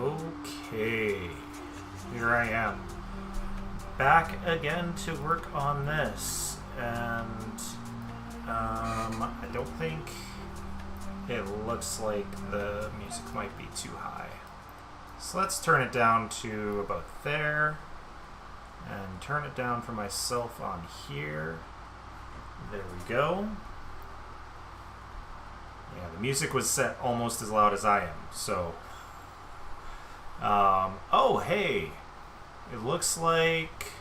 Okay, here I am, back again to work on this, and I don't think it looks like the music might be too high. So let's turn it down to about there, and turn it down for myself on here. There we go. Yeah, the music was set almost as loud as I am, so... oh, hey! It looks like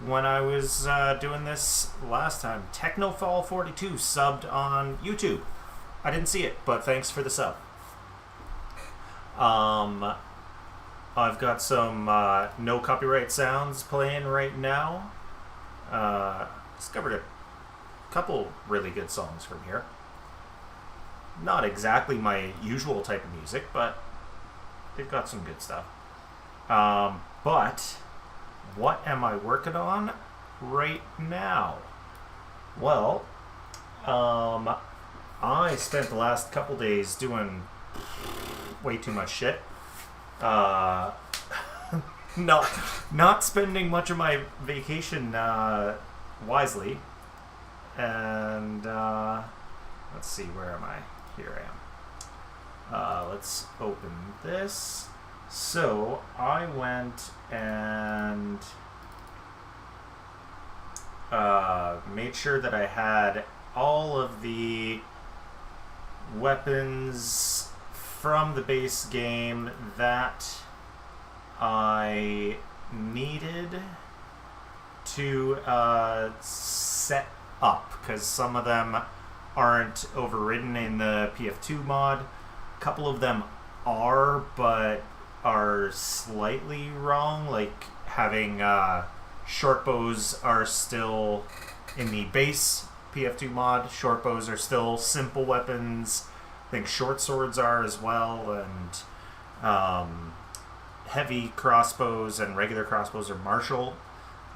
when I was doing this last time, Technofall42 subbed on YouTube. I didn't see it, but thanks for the sub. I've got some no copyright sounds playing right now. Discovered a couple really good songs from here. Not exactly my usual type of music, but they've got some good stuff. But what am I working on right now? Well, I spent the last couple days doing way too much shit. Not spending much of my vacation wisely. And let's see, where am I? Here I am. Let's open this. So I went and made sure that I had all of the weapons from the base game that I needed to set up, because some of them aren't overridden in the PF2 mod. A couple of them are, but are slightly wrong, like having short bows are still in the base PF2 mod. Short bows are still simple weapons. I think short swords are as well, and heavy crossbows and regular crossbows are martial.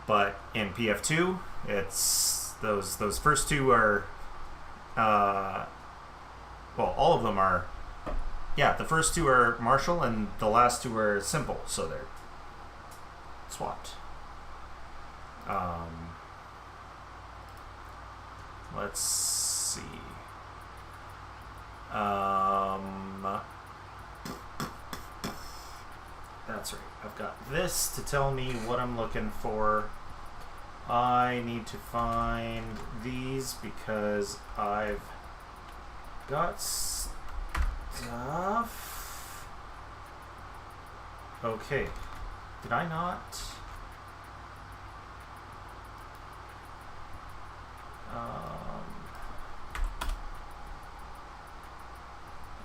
But in PF2, it's those first two are well, all of them are. Yeah, the first two are martial and the last two are simple, so they're swapped. Let's see. That's right. I've got this to tell me what I'm looking for. I need to find these because I've got stuff. Okay. Did I not?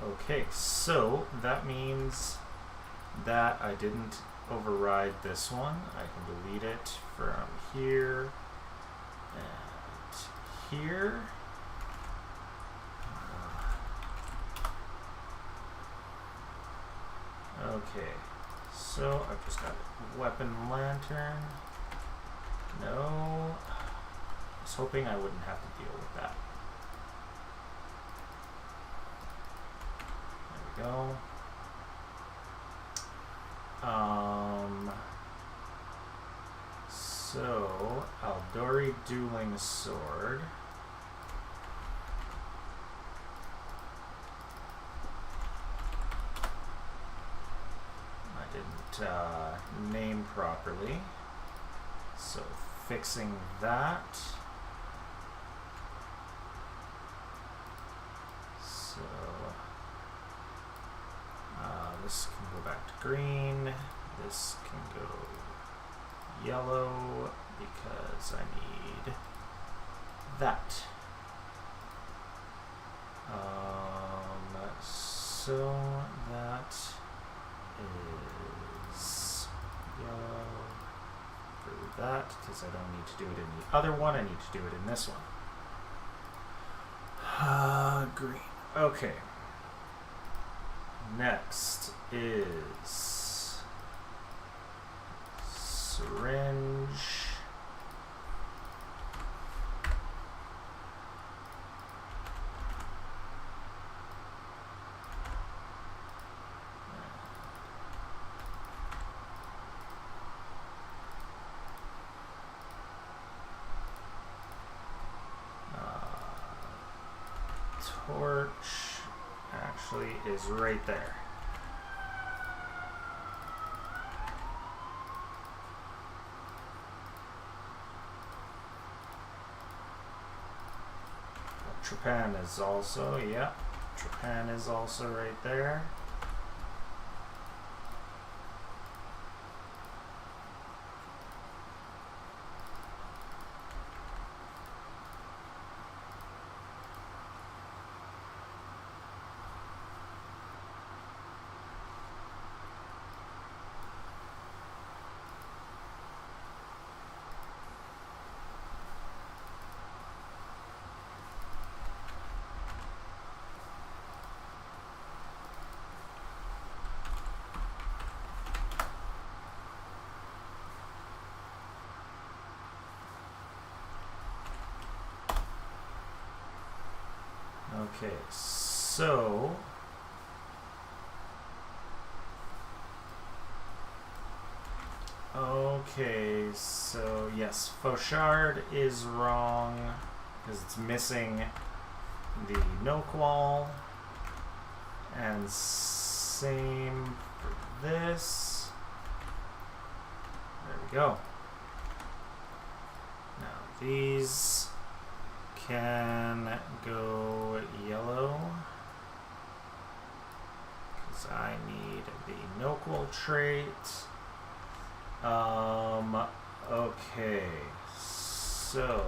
Okay, so that means that I didn't override this one. I can delete it from here and here. Okay, so I've just got a weapon lantern. No, I was hoping I wouldn't have to deal with that. There we go. So, Aldori Dueling Sword. I didn't name properly. So, fixing that. So, this can go back to green. This can go yellow because I need that. So that is yellow for that, because I don't need to do it in the other one, I need to do it in this one. Green. Okay. Next is syringe. Torch actually is right there. Trepan is also, yep. Trepan is also right there. Okay, so yes, Fauchard is wrong because it's missing the Noak wall, and same for this. There we go. Now these can go yellow because I need the Noak wall trait. Okay, so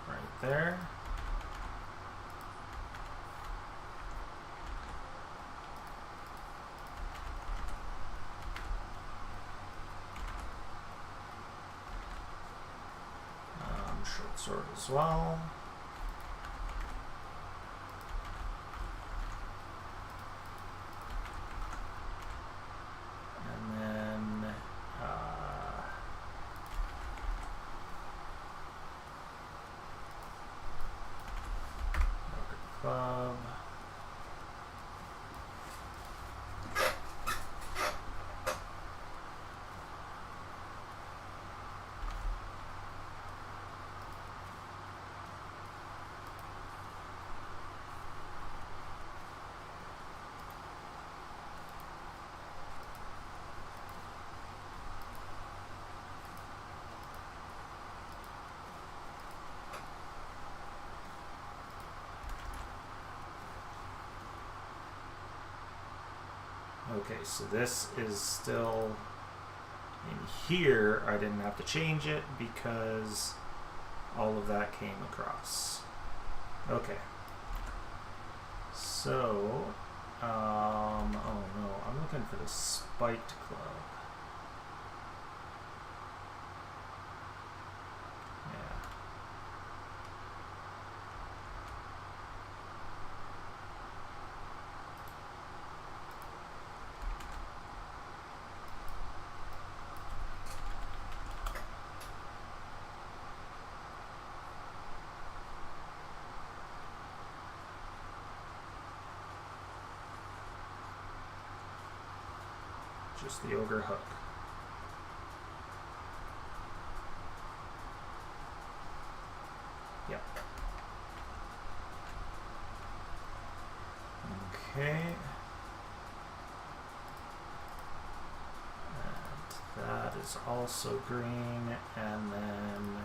right there. Short sword as well. And then club. Okay, so this is still in here. I didn't have to change it because all of that came across. Okay. So, oh no, I'm looking for the spiked club. Just the ogre hook. Yep. Okay. And that is also green, and then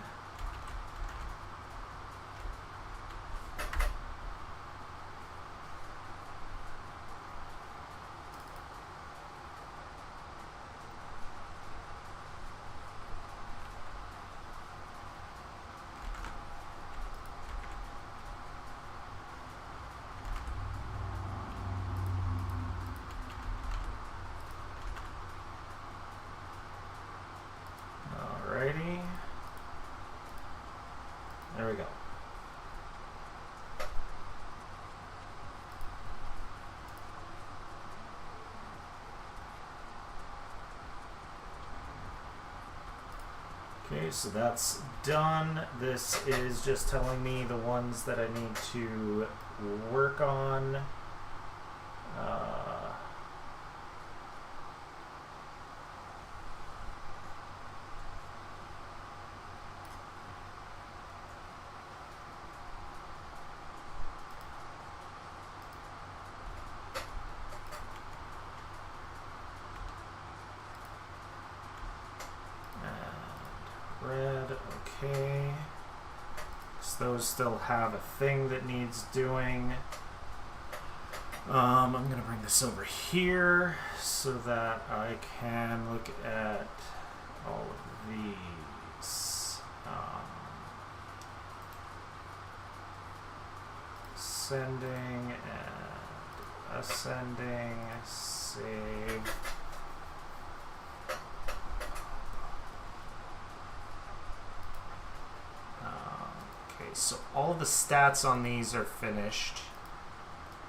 alrighty. Okay, so that's done. This is just telling me the ones that I need to work on. Red, okay. So those still have a thing that needs doing. I'm going to bring this over here so that I can look at all of these. Ascending and ascending, save. So all the stats on these are finished.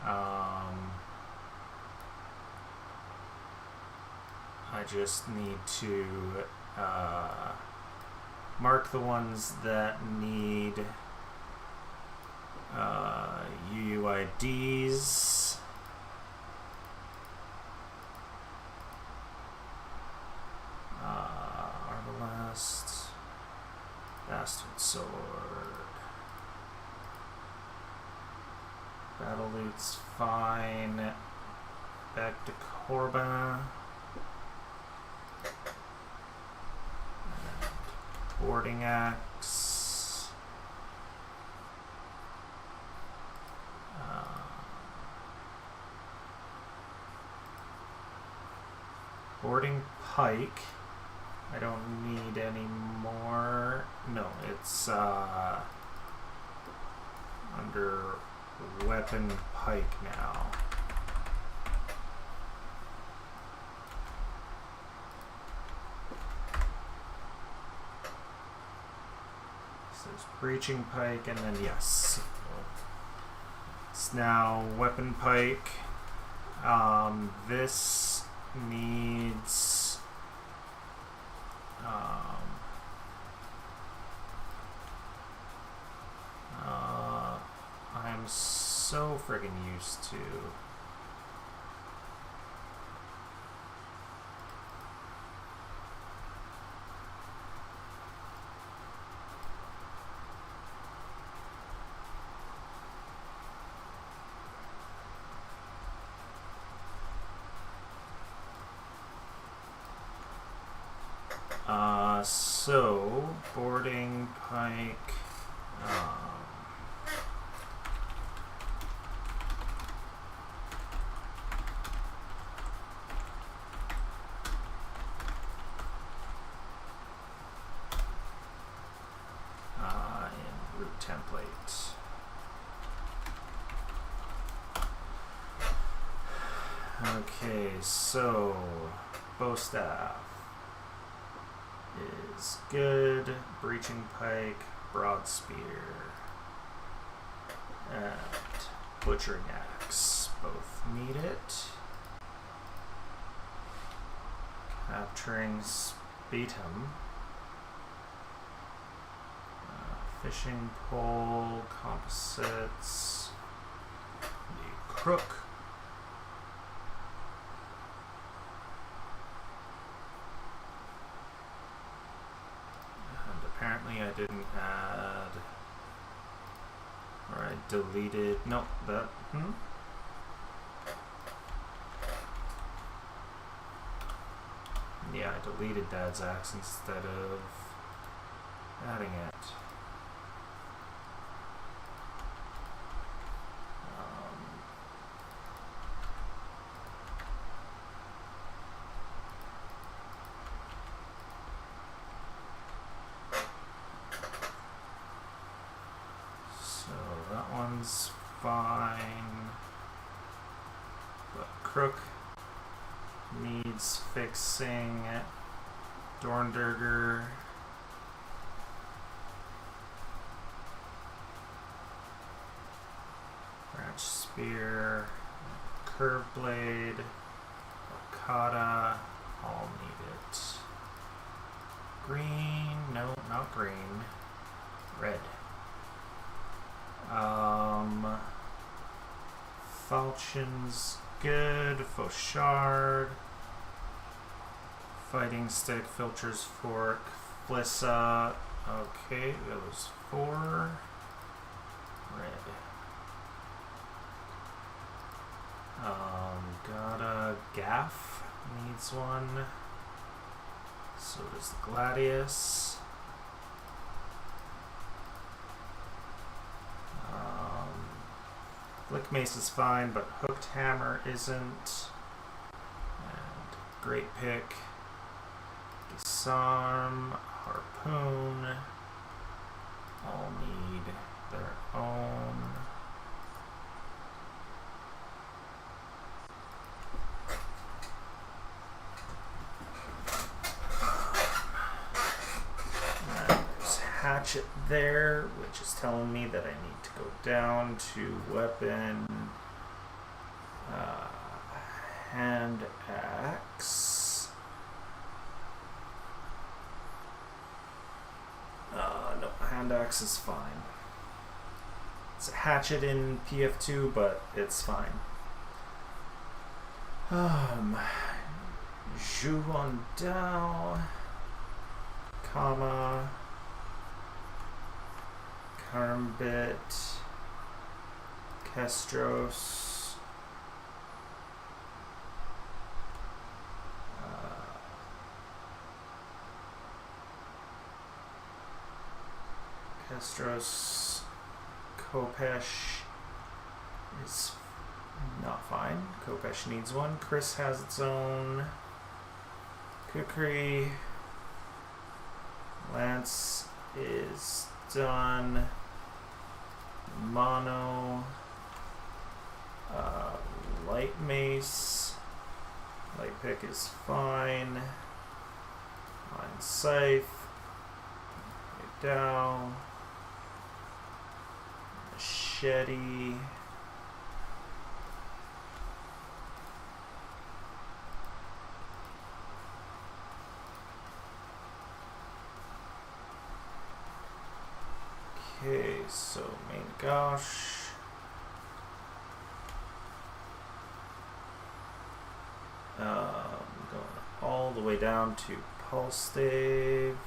I just need to mark the ones that need UUIDs. Arbalest, Bastard Sword. Battle loot's fine. Back to Corbin. Boarding axe. Boarding pike. I don't need any more. No, it's under weapon pike now. So there's breaching pike, and then yes, it's now weapon pike. This needs I'm so friggin' used to so boarding pike. In root template. Okay, so bow staff is good. Breaching pike, broad spear, and butchering axe both need it. Capturing Spetum. Fishing pole, composites, the crook. Apparently I didn't add, or I deleted, no, that, yeah, I deleted Dad's axe instead of adding it. Fine, but crook needs fixing. Dornderger, branch spear, curve blade, Okada, all need it. Green, nope. green. Red. Falchion's good. Fauchard. Fighting Stick. Filcher's Fork. Flissa. Okay, those 4. Red. Got a Gaff. Needs one. So does the Gladius. Flick Mace is fine, but Hooked Hammer isn't. And Great Pick. Disarm. Harpoon. All need their own. Hatchet there, which is telling me that I need to go down to weapon, hand axe. No, hand axe is fine. It's a hatchet in PF2, but it's fine. Zhuan Dao, comma. Karmbit, Kestros, Kopesh is not fine. Kopesh needs one. Chris has its own. Kukri, Lance is done. Mono, Light Mace, Light Pick is fine. Line Scythe, down, Machete, okay, so main gosh. Going all the way down to Pulse Stave.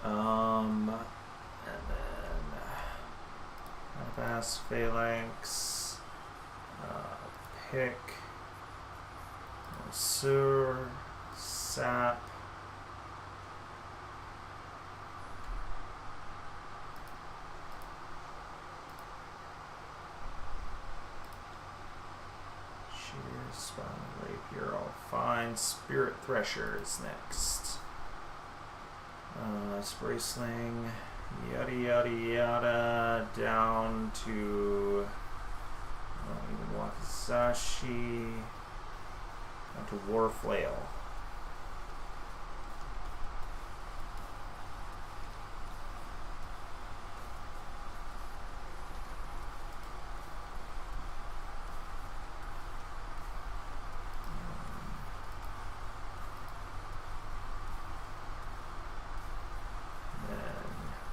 And then Bass Phalanx, Pick, Sur, Sap, Shears, Spine, Rapier, all fine. Spirit Thresher is next. Spray Sling, yada yada yada, down to even Wakizashi, down to War Flail.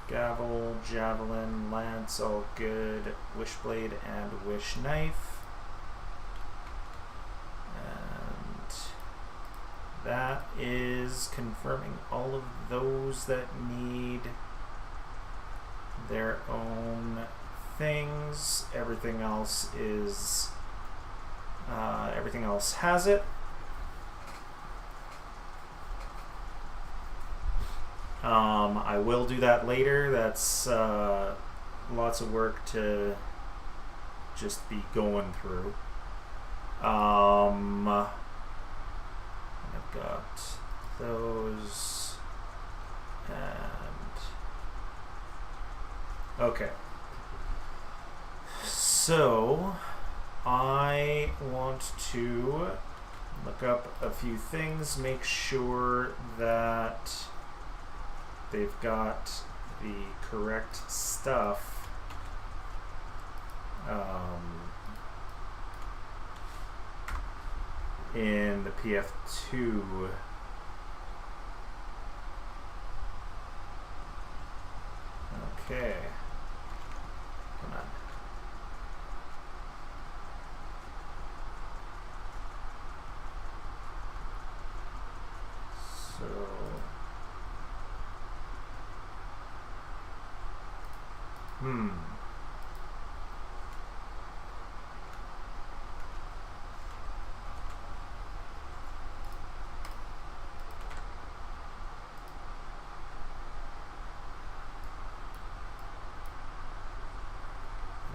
Gavel, Javelin, Lance, all good. Wishblade and Wish Knife. And that is confirming all of those that need their own things. Everything else is everything else has it. I will do that later. That's lots of work to just be going through. I've got those and okay. So I want to look up a few things, make sure that they've got the correct stuff. in the PF2. Okay. Come on. So...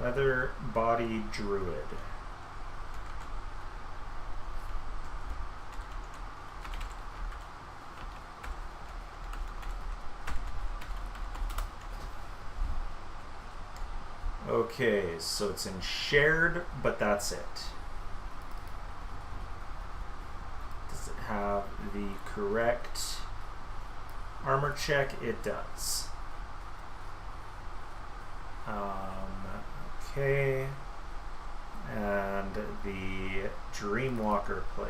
Leather body druid. Okay, so it's in shared, but that's it. Does it have the correct armor check? It does. Okay. And the Dreamwalker plate.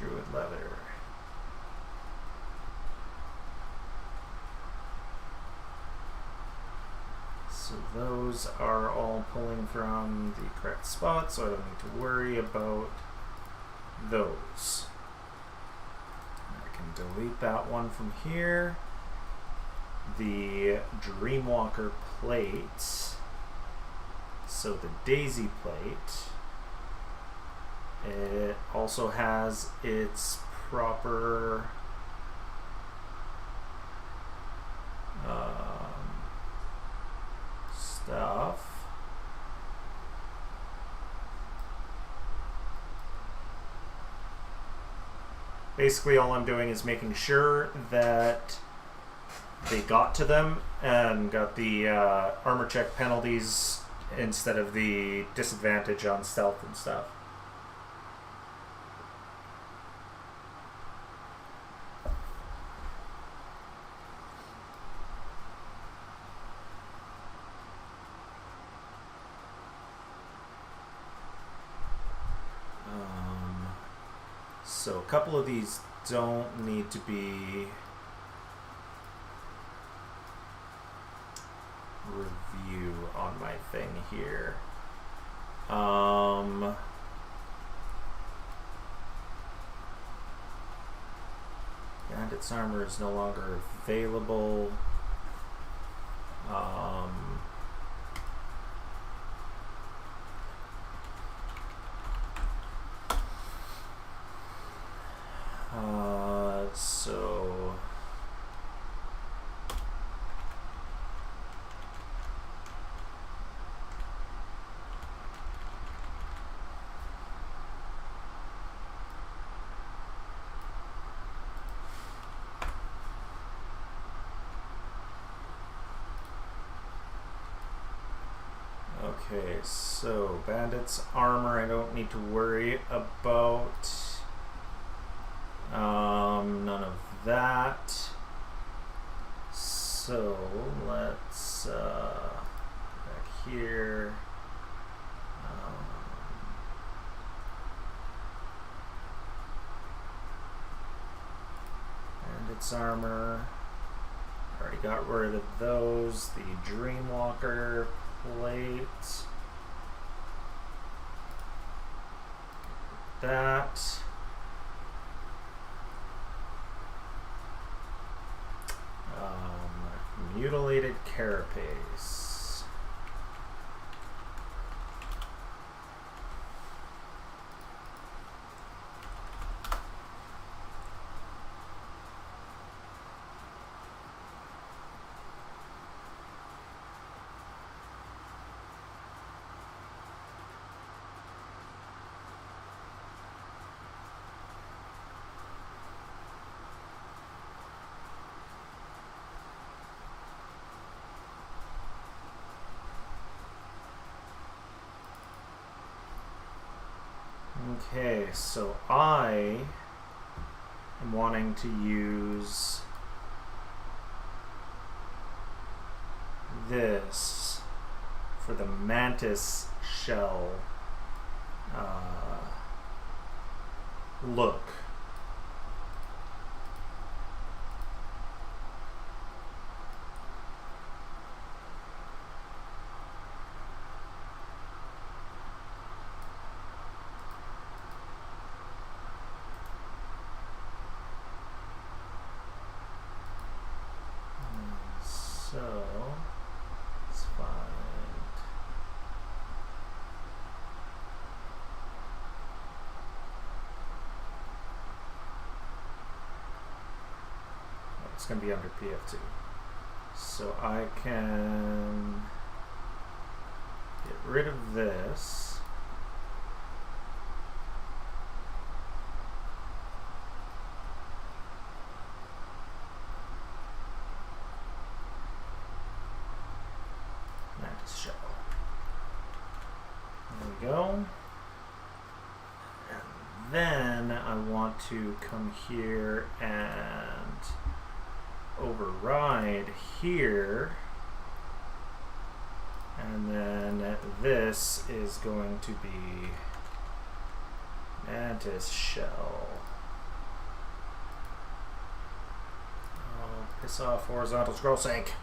Druid leather. So those are all pulling from the correct spot, so I don't need to worry about those. I can delete that one from here. The Dreamwalker plate. So the Daisy plate. It also has its proper stuff. Basically, all I'm doing is making sure that they got to them and got the armor check penalties instead of the disadvantage on stealth and stuff. So a couple of these don't need to be review on my thing here. Bandit's armor is no longer available. So okay, so bandit's armor I don't need to worry about. None of that. So let's back here. Bandit's armor. Already got rid of those. The Dreamwalker plate. That. Mutilated carapace. Okay, so I am wanting to use this for the mantis shell look. So let's find. It's going to be under PF2. So I can get rid of this. Mantis shell. There we go. And then I want to come here and override here, and then this is going to be mantis shell. Oh, piss off, horizontal scroll sync.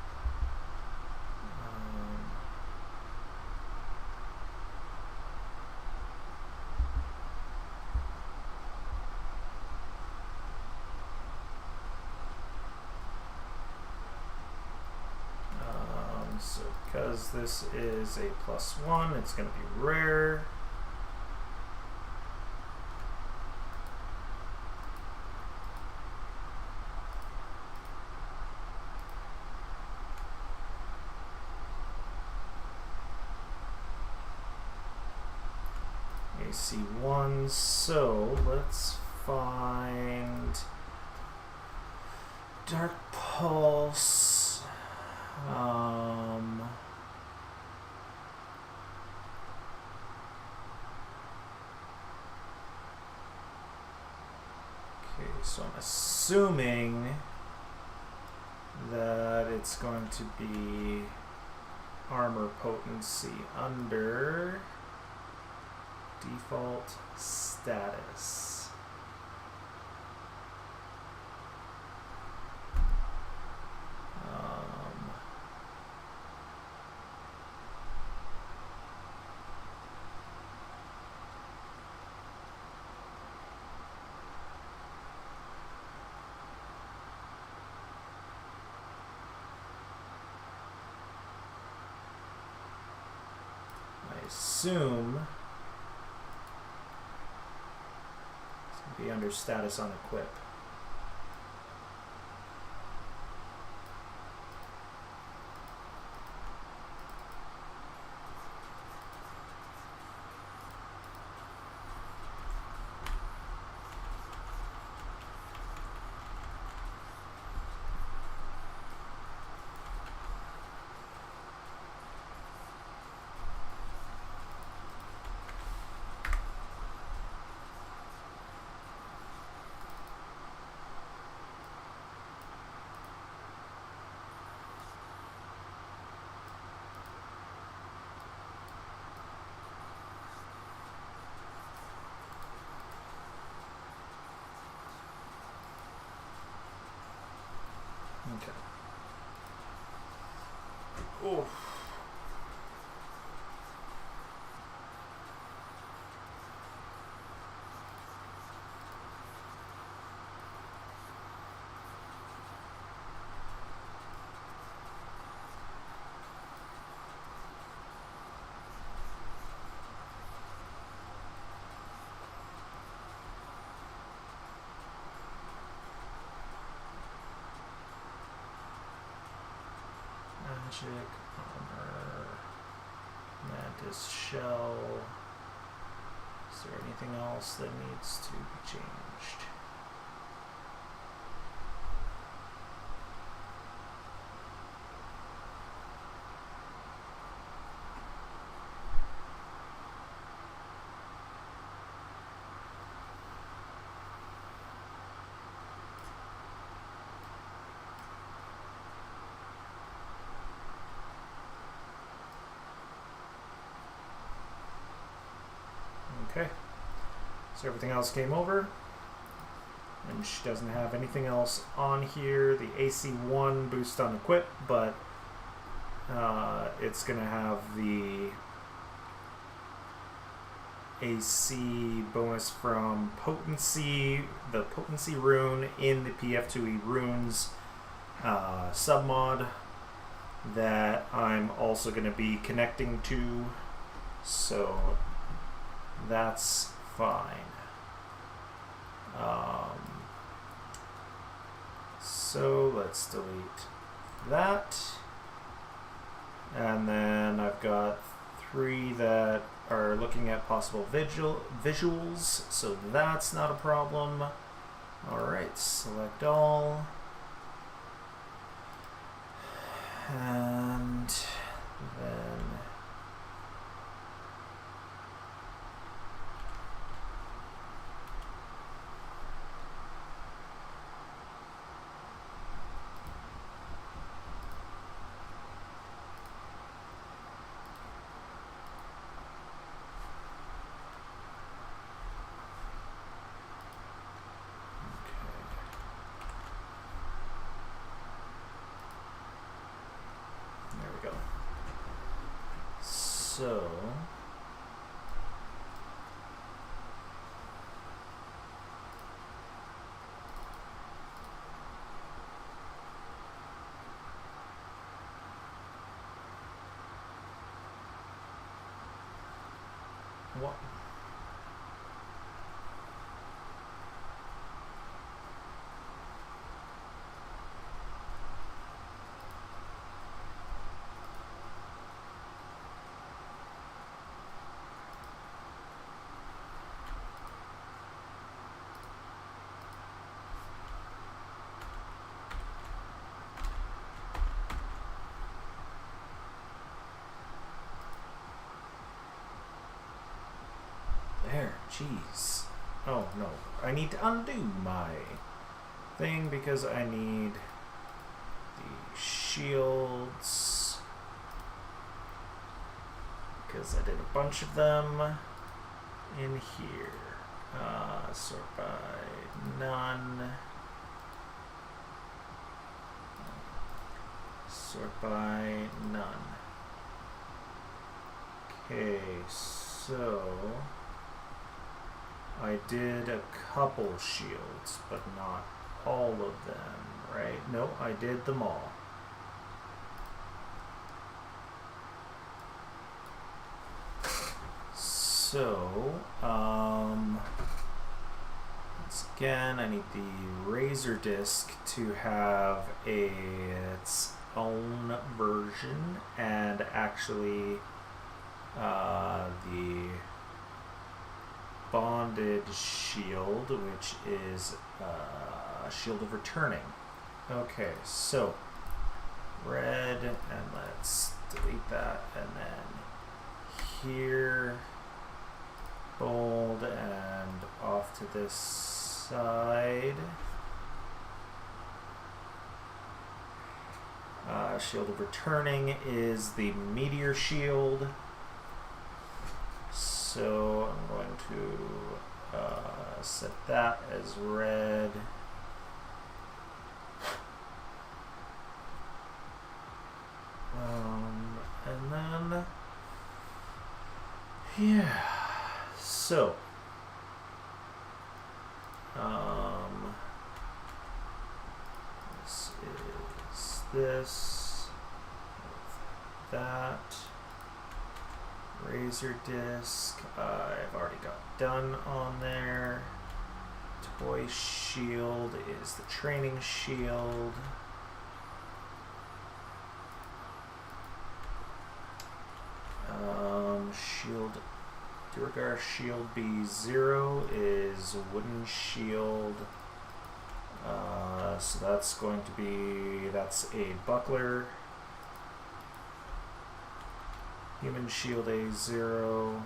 So because this is a +1, it's going to be rare. AC1, so let's find Dark Pulse. Okay, so I'm assuming that it's going to be armor potency under default status. Assume it's going to be under status on equip. Okay. Oh. Magic, armor, mantis shell. Is there anything else that needs to be changed? Okay. So everything else came over. And she doesn't have anything else on here. The AC1 boost on equip, but it's going to have the AC bonus from potency, the potency rune in the PF2E runes submod that I'm also going to be connecting to, so that's fine. So let's delete that, and then I've got 3 that are looking at possible visuals, so that's not a problem. Alright, select all. And then so what? There, jeez. Oh no, I need to undo my thing because I need the shields, because I did a bunch of them in here. Sort by none. Sort by none. Okay, so I did a couple shields, but not all of them, right? No, I did them all. So, once again, I need the Razor Disc to have its own version, and actually the bonded shield, which is Shield of Returning. Okay, so red, and let's delete that, and then here, bold, and off to this side. Shield of Returning is the Meteor Shield. So I'm going to set that as red. And then, yeah, so, this is this, that. Razor Disc, I've already got done on there. Toy Shield is the training shield. Shield, Durgar Shield B0 is wooden shield. So that's going to be, that's a buckler. Human Shield A0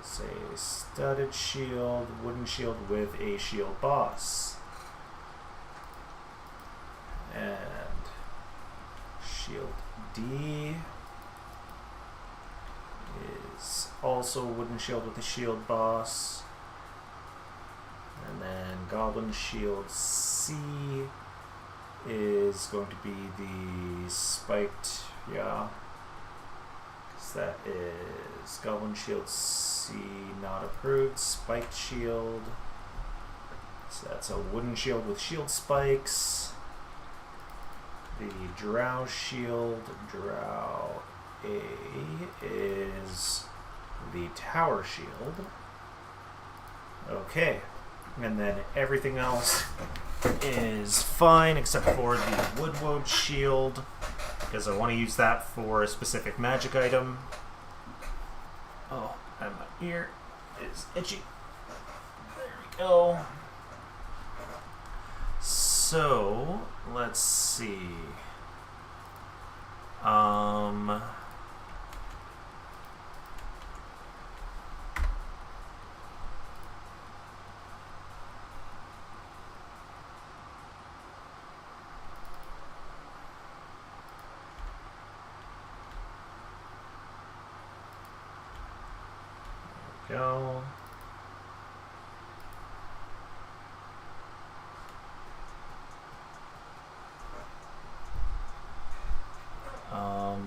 is a studded shield, wooden shield with a shield boss. And Shield D is also wooden shield with a shield boss. And then Goblin Shield C is going to be the spiked, yeah. So that is Goblin Shield C not approved, spiked shield. So that's a wooden shield with shield spikes. The Drow Shield, Drow A, is the Tower Shield. Okay, and then everything else is fine except for the Woodwode Shield, because I want to use that for a specific magic item. Oh, and my ear is itchy. There we go. So, let's see. There we go.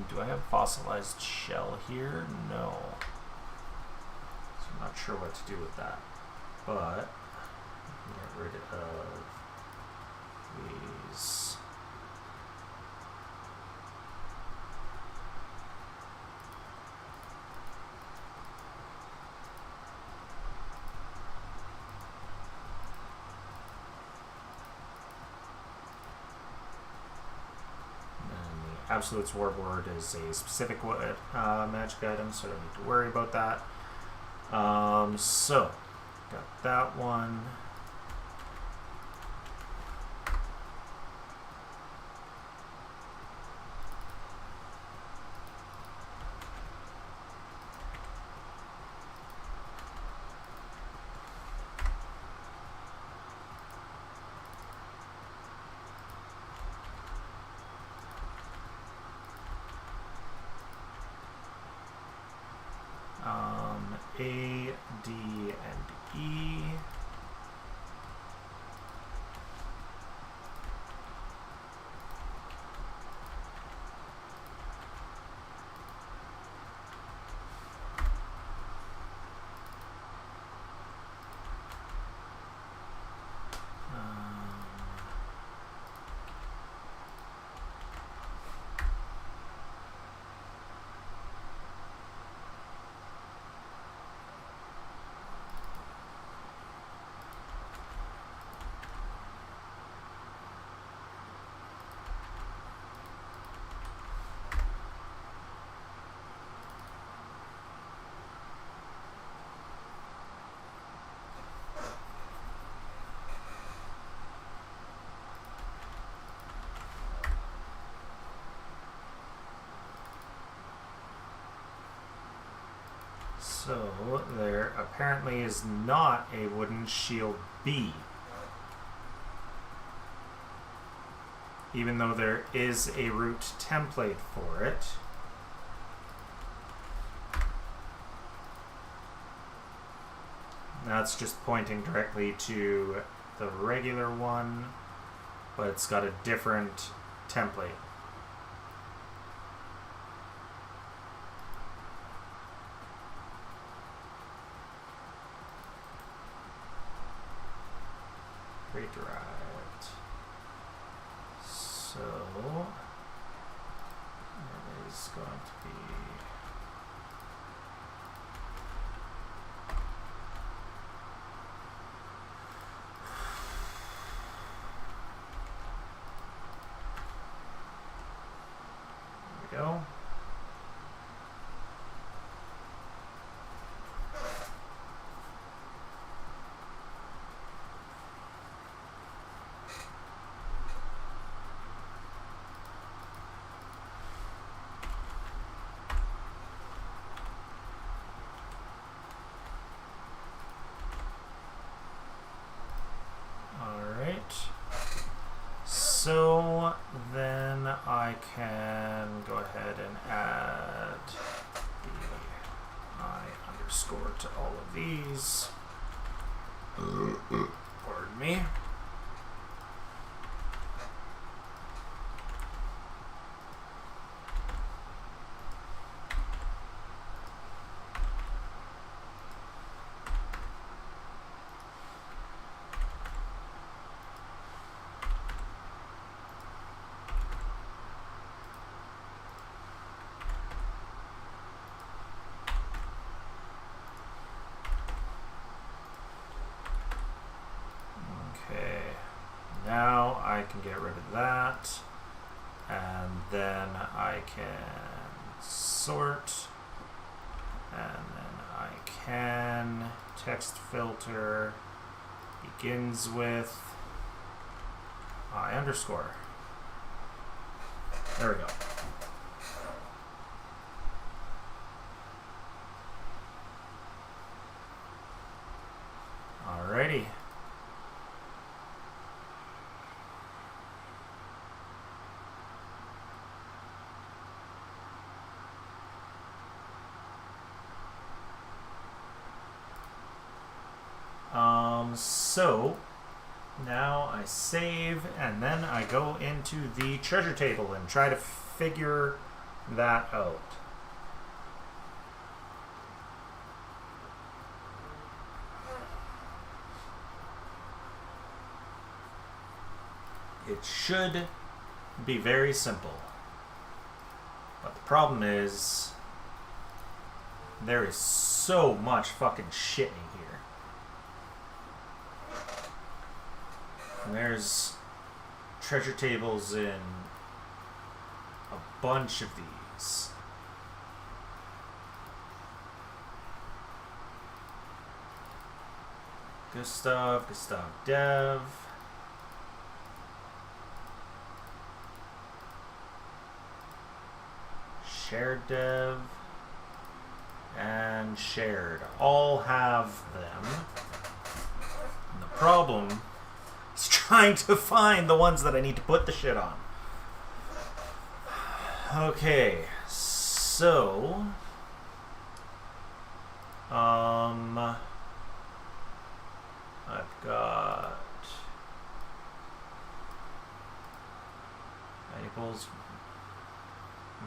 Do I have fossilized shell here? No. So I'm not sure what to do with that. But get rid of these. Absolute's Warboard is a specific magic item, so I don't need to worry about that. So, got that one. A, D, and E. So there apparently is not a wooden shield B, even though there is a root template for it. That's just pointing directly to the regular one, but it's got a different template. Right. So it is going to be there we go. So then I can go ahead and add the I underscore to all of these. Pardon me. Now I can get rid of that, and then I can sort, and then I can text filter begins with I underscore. There we go. Alrighty. So now I save, and then I go into the treasure table and try to figure that out. It should be very simple. But the problem is there is so much fucking shit in here. And there's treasure tables in a bunch of these. Gustav Dev. Shared Dev. And shared. All have them. And the problem is trying to find the ones that I need to put the shit on. Okay, so I've got equals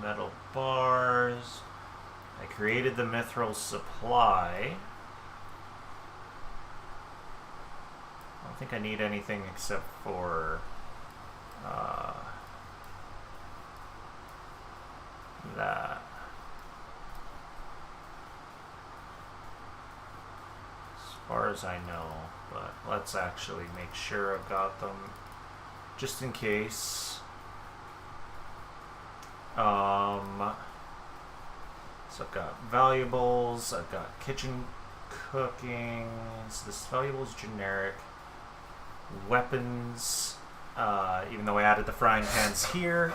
metal bars. I created the mithril supply. I don't think I need anything except for that. As far as I know, but let's actually make sure I've got them just in case. So I've got valuables, I've got kitchen cooking, so this valuable is generic. Weapons, even though I added the frying pans here.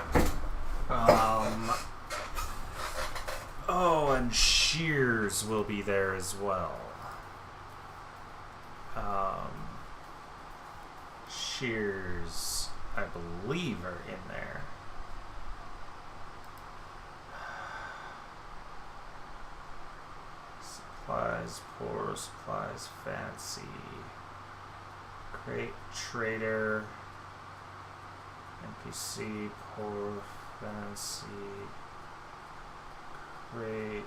Oh, and shears will be there as well. Shears, I believe, are in there. Supplies, poor, supplies, fancy. Great trader. NPC, poor, fancy. Great.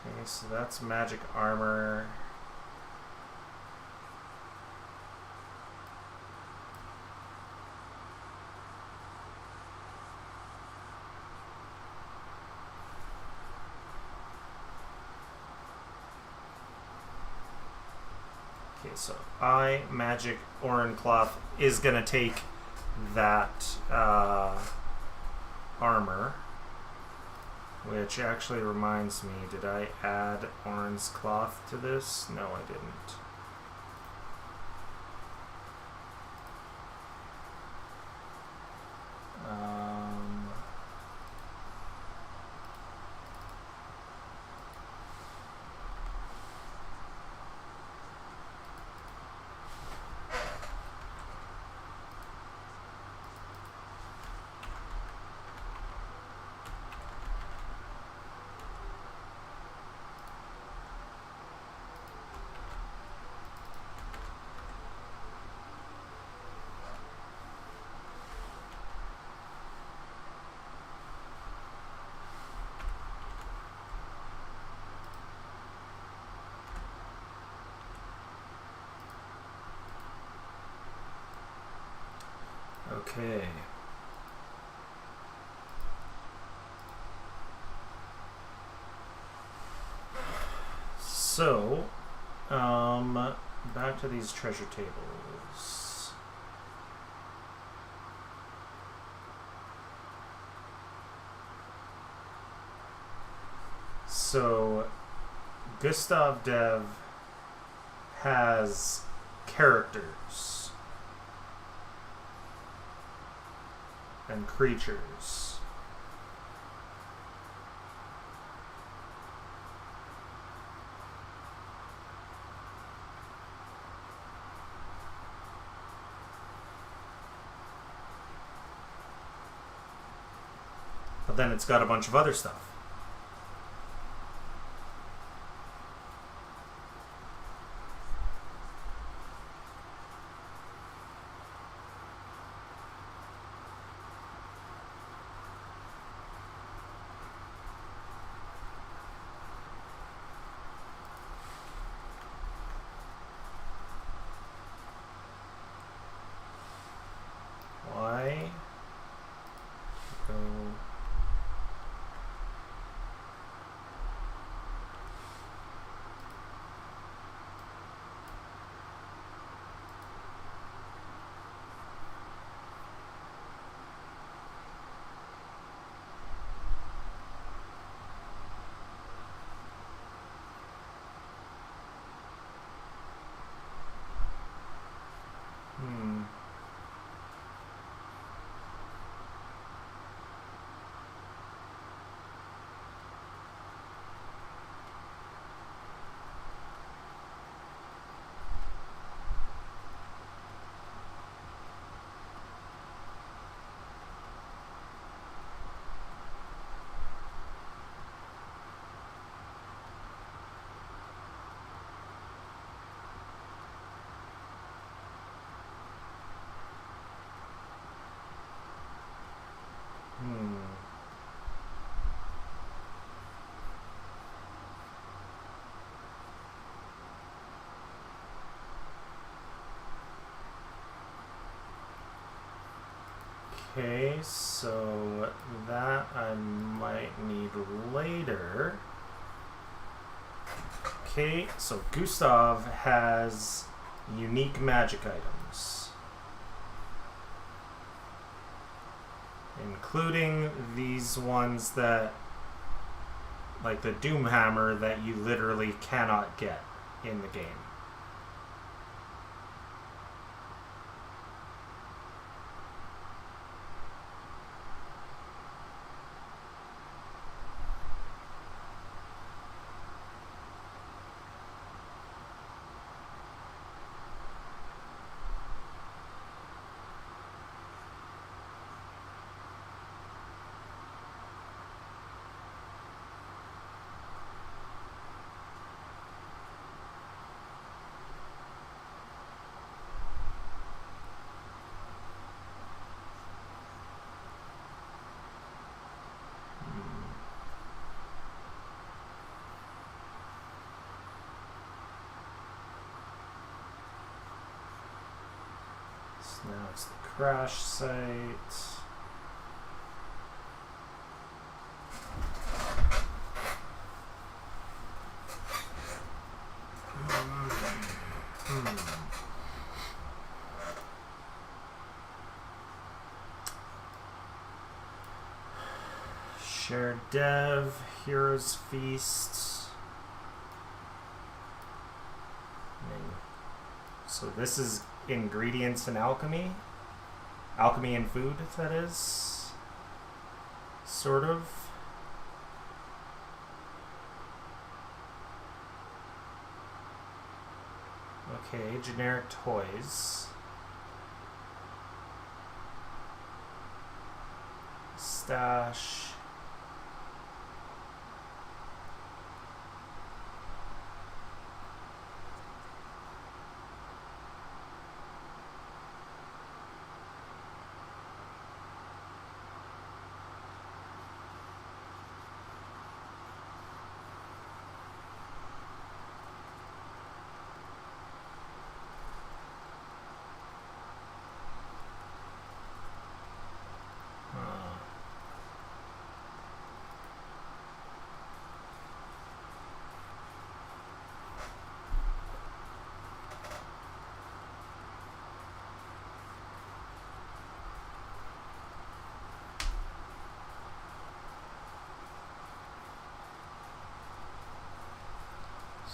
Okay, so that's magic armor. Okay, so magic Orin cloth is gonna take that armor, which actually reminds me, did I add Orin's cloth to this? No, I didn't. Okay. So, back to these treasure tables. So, Gustav Dev has characters and creatures. But then it's got a bunch of other stuff. Why go Okay, so that I might need later. Okay, so Gustav has unique magic items, including these ones that, like the Doom Hammer, that you literally cannot get in the game. So now it's the crash site. Shared Dev, Heroes Feast. So this is ingredients and alchemy. Alchemy and food, that is. Sort of. Okay, generic toys. Stash.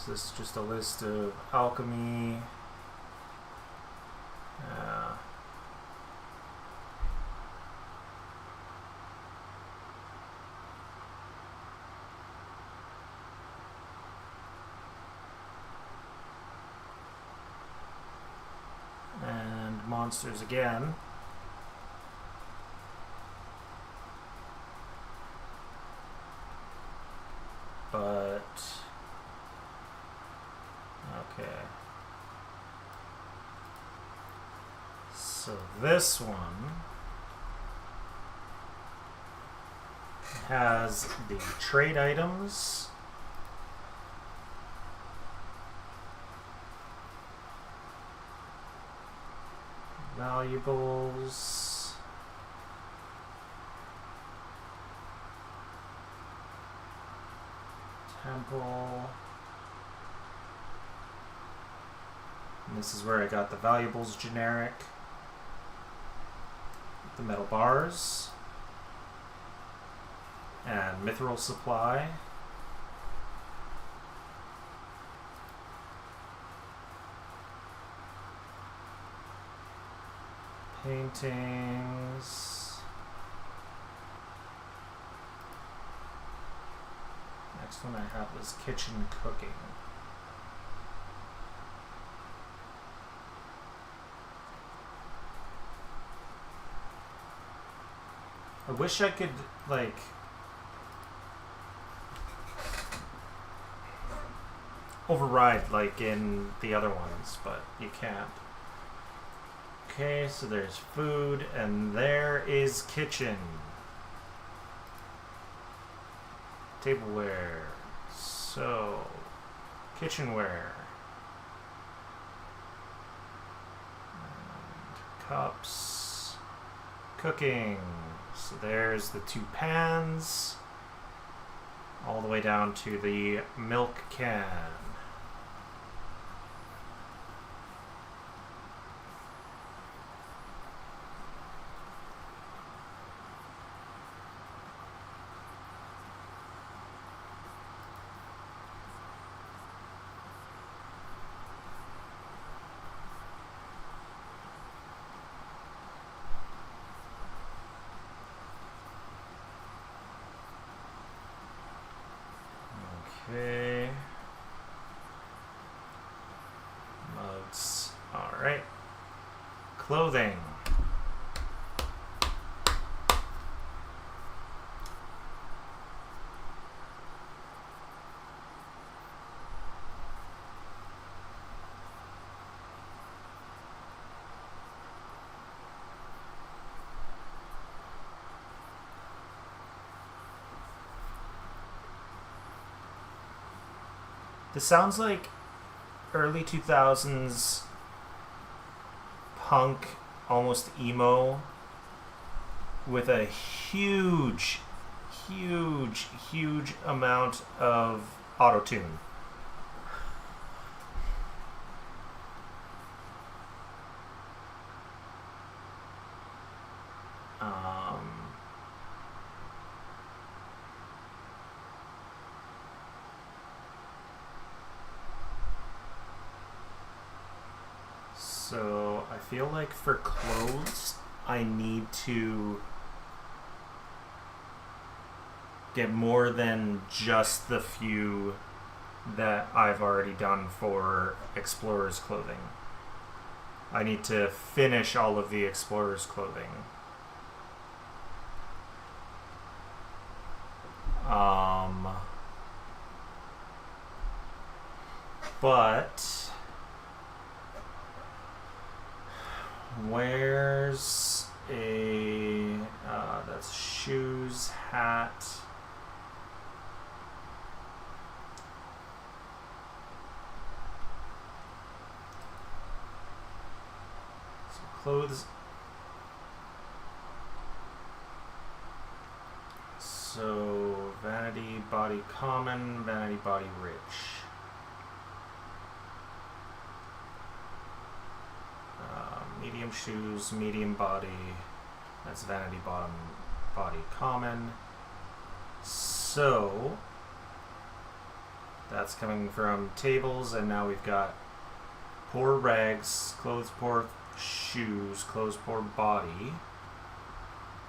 So this is just a list of alchemy. And monsters again. But okay. So this one has the trade items. Valuables. Temple. And this is where I got the valuables generic. The metal bars. And mithril supply. Paintings. Next one I have is kitchen cooking. I wish I could, like, override like in the other ones, but you can't. Okay, so there's food, and there is kitchen. Tableware. So, kitchenware. And cups. Cooking. So there's the 2 pans. All the way down to the milk can. Okay. Mugs. Alright. Clothing. This sounds like early 2000s punk, almost emo, with a huge amount of auto-tune. So I feel like for clothes, I need to get more than just the few that I've already done for Explorer's clothing. I need to finish all of the Explorer's clothing. But where's a that's shoes, hat. So clothes. So vanity, body common, vanity, body rich. Medium shoes, medium body. That's vanity, bottom, body common. So That's coming from tables, and now we've got poor rags, clothes poor shoes, clothes poor body,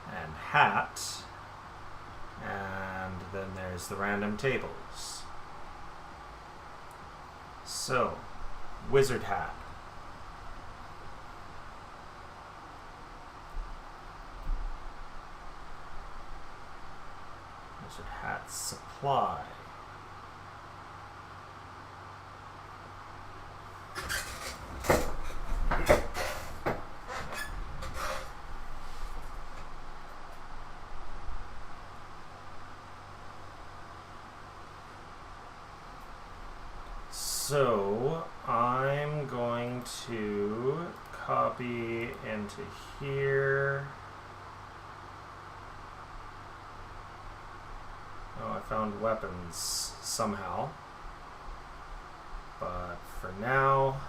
and hat. And then there's the random tables. So, wizard hat. Wizard hat supply. So I'm going to copy into here. Oh, I found weapons somehow. But for now,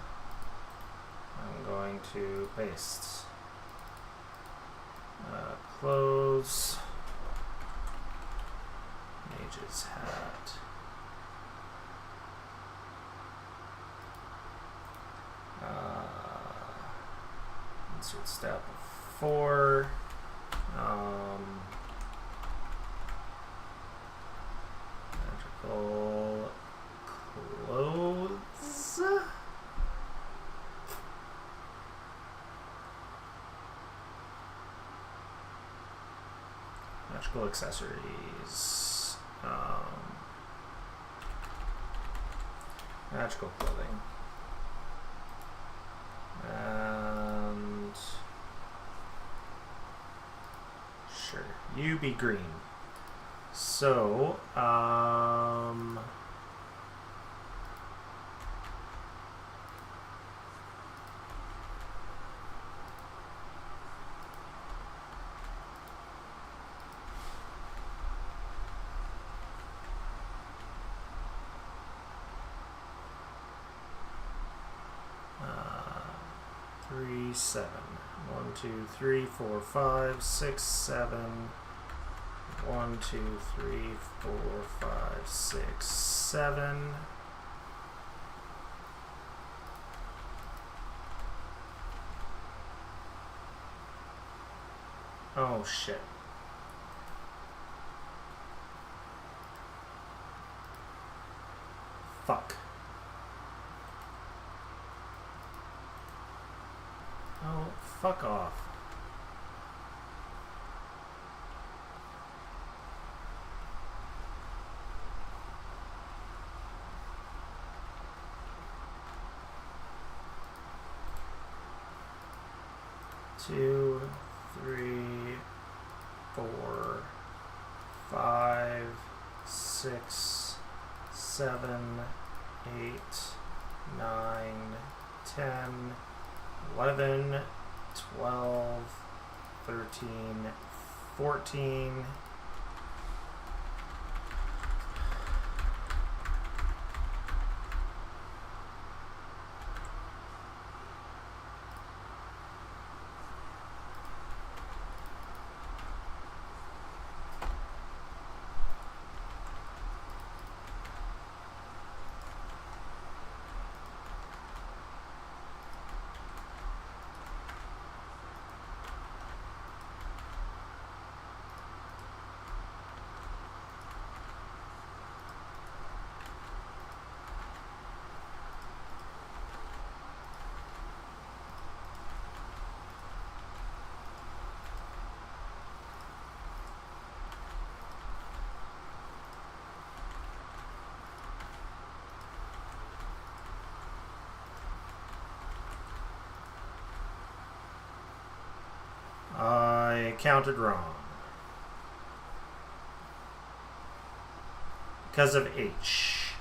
I'm going to paste clothes, mage's hat. Insert step 4. Magical clothes. Magical accessories. Magical clothing. And sure, you be green. So, 3, 7. 1, 2, 3, 4, 5, 6, 7. 1, 2, 3, 4, 5, 6, 7. Oh shit. Fuck. Oh, fuck off. Two, 3, 4, 5, 6, 7, 8, 9, 10, 11, 12, 13, 14. I counted wrong. Because of H.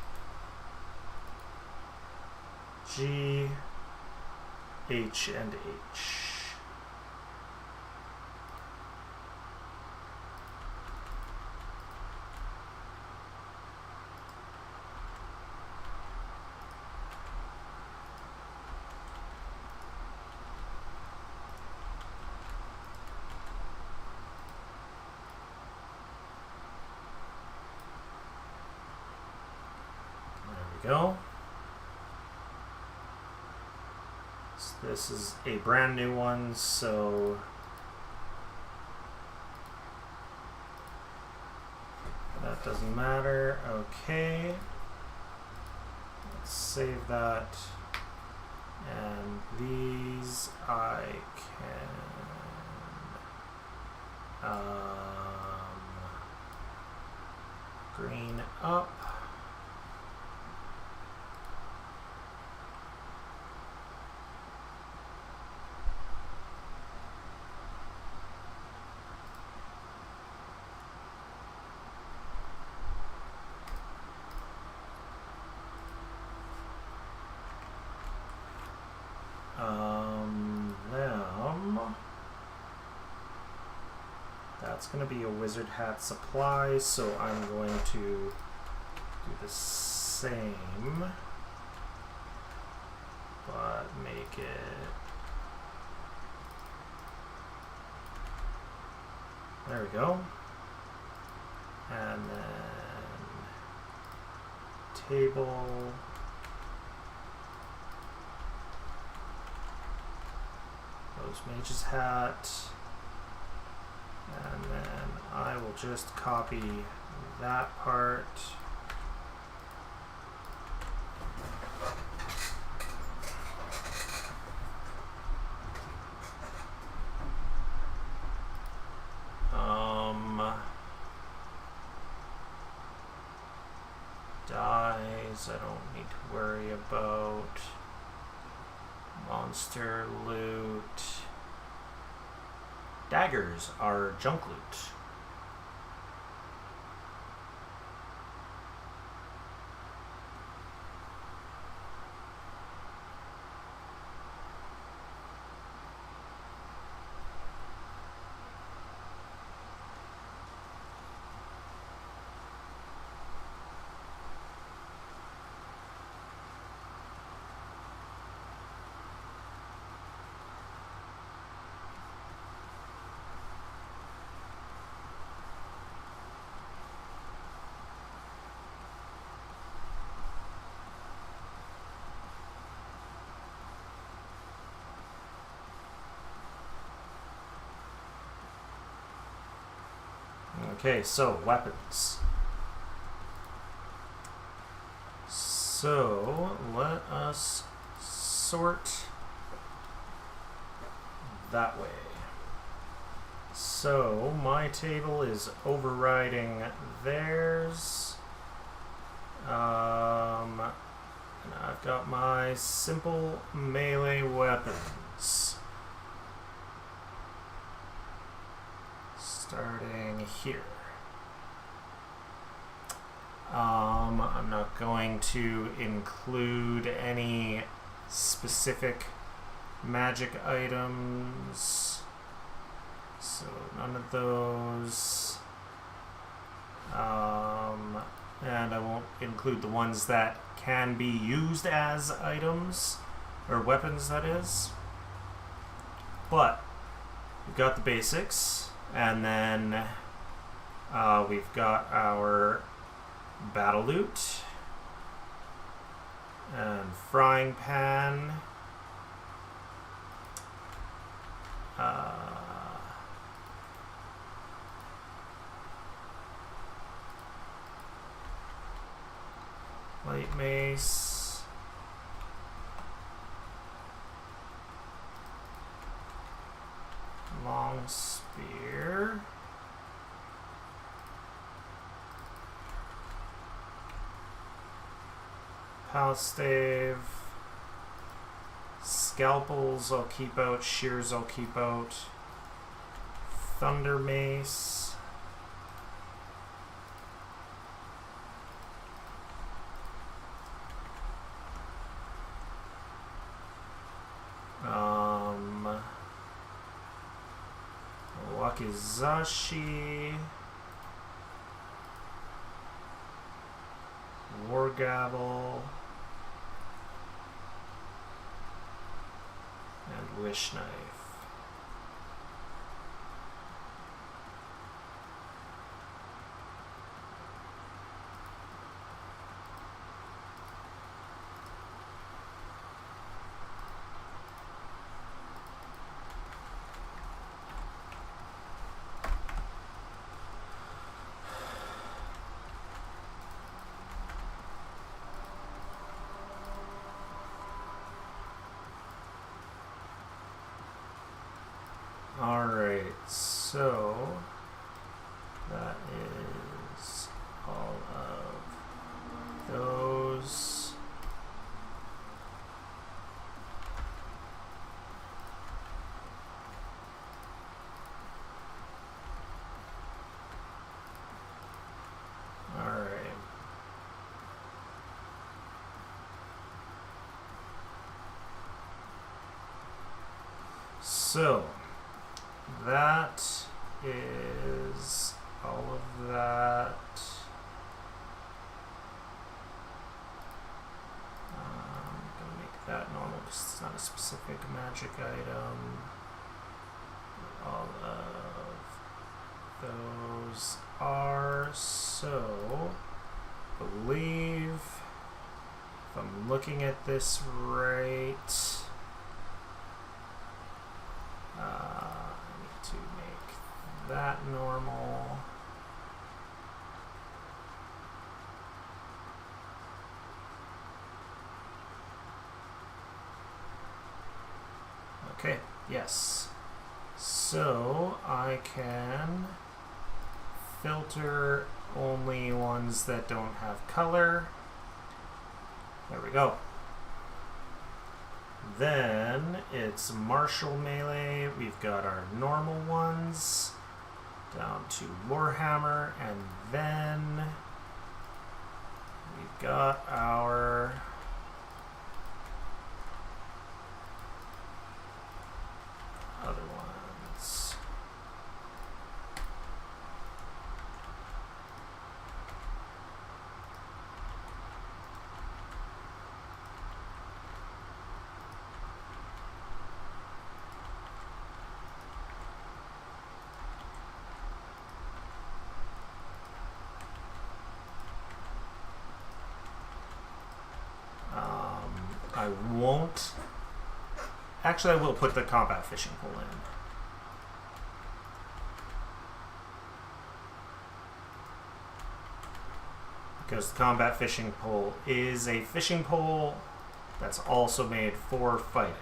G, H, and H. go. So this is a brand new one, so that doesn't matter. Okay. Let's save that. And these I can green up. That's going to be a wizard hat supply, so I'm going to do the same, but make it, there we go, and then table, Rose Mage's hat. And then I will just copy that part. Dies, I don't need to worry about. Monster loot. Daggers are junk loot. Okay, so weapons. So let us sort that way. So my table is overriding theirs. And I've got my simple melee weapons. Starting here. I'm not going to include any specific magic items, so none of those. And I won't include the ones that can be used as items, or weapons, that is. But we've got the basics. And then we've got our battle loot and frying pan, light mace, long spear, pal stave, scalpels I'll keep out, shears I'll keep out, thunder mace, wakizashi, war gavel, and wish knife. Alright, so that is all of those. Alright. So that is all of that. I'm going to make that normal because it's not a specific magic item. All of those are, so I believe if I'm looking at this right, I need to make that normal. Okay, yes. So I can filter only ones that don't have color. There we go. Then it's martial melee. We've got our normal ones down to Warhammer, and then we've got our other ones. I won't. Actually, I will put the combat fishing pole in. Because the combat fishing pole is a fishing pole that's also made for fighting.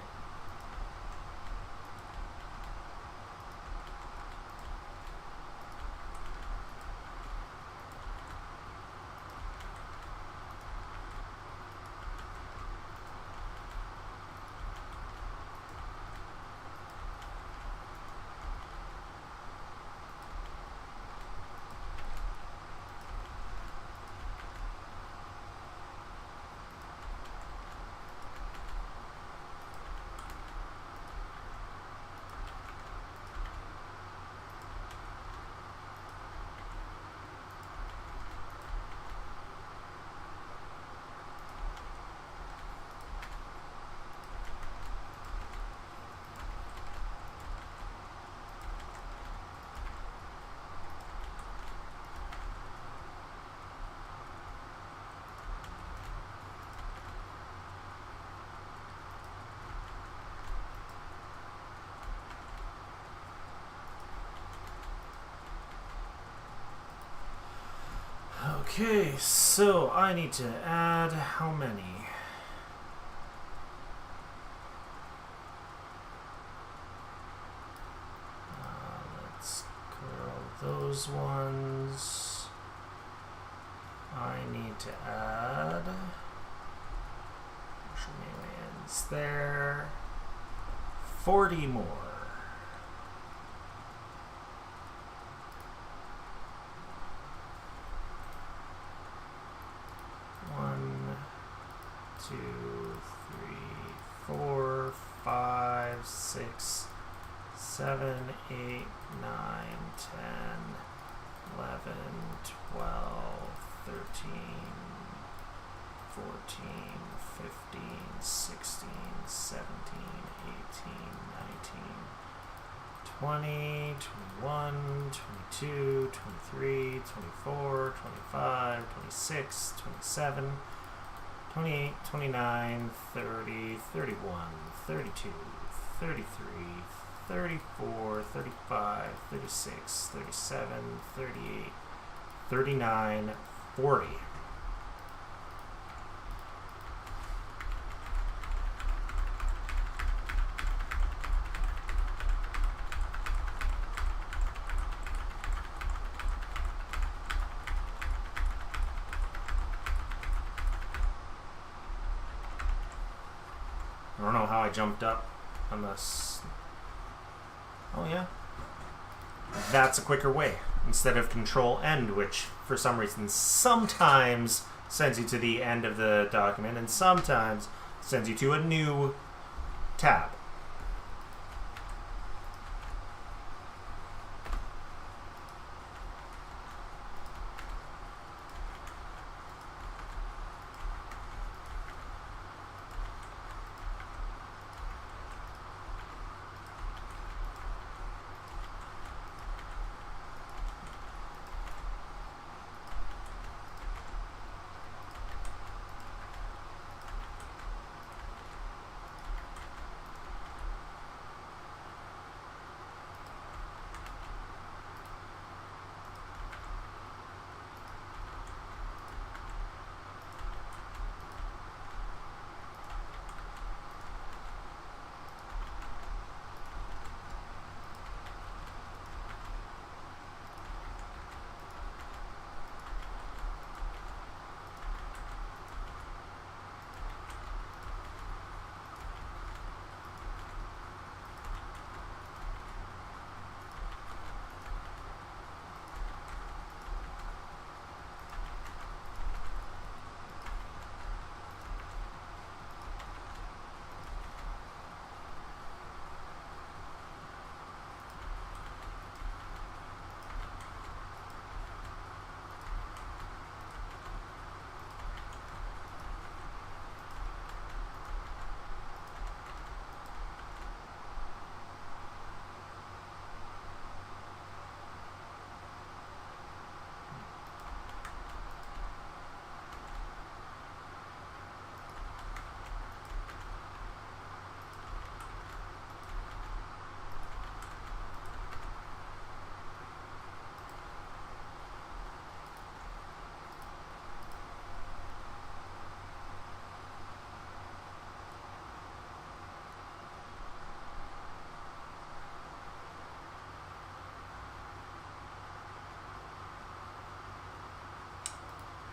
Okay, so I need to add how many? Let's curl those ones. I need to add martial melee ends there. 40 more. Two, three, 4, 5, 6, 7, 8, 9, 10, 11, 12, 13, 14, 15, 16, 17, 18, 19, 20, 21, 22, 23, 24, 25, 26, 27, 28, 29, 30, 31, 32, 33, 34, 35, 36, 37, 38, 39, 40. I jumped up on this. Oh yeah. That's a quicker way. Instead of Control End, which for some reason sometimes sends you to the end of the document and sometimes sends you to a new tab.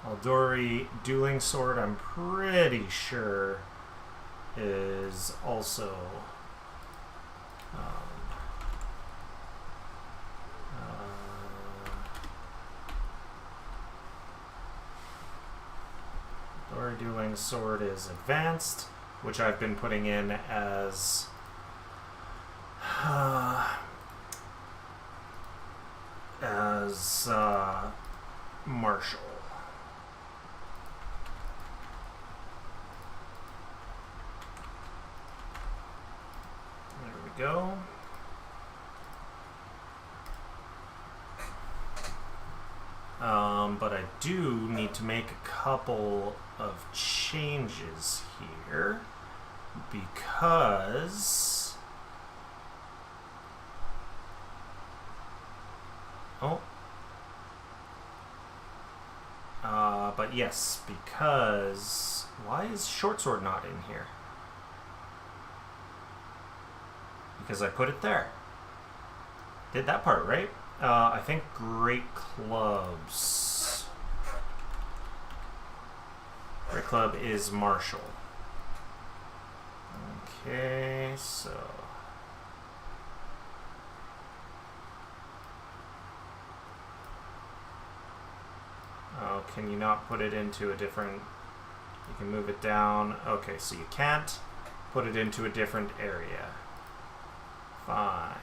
Aldori Dueling Sword, I'm pretty sure, is also Aldori Dueling Sword is advanced, which I've been putting in as Marshall. Go. But I do need to make a couple of changes here because but yes, because why is Short Sword not in here? Because I put it there. Did that part, right? I think Great Clubs. Great Club is Marshall. Okay, so... Oh, can you not put it into a different... You can move it down. Okay, so you can't put it into a different area. Fine.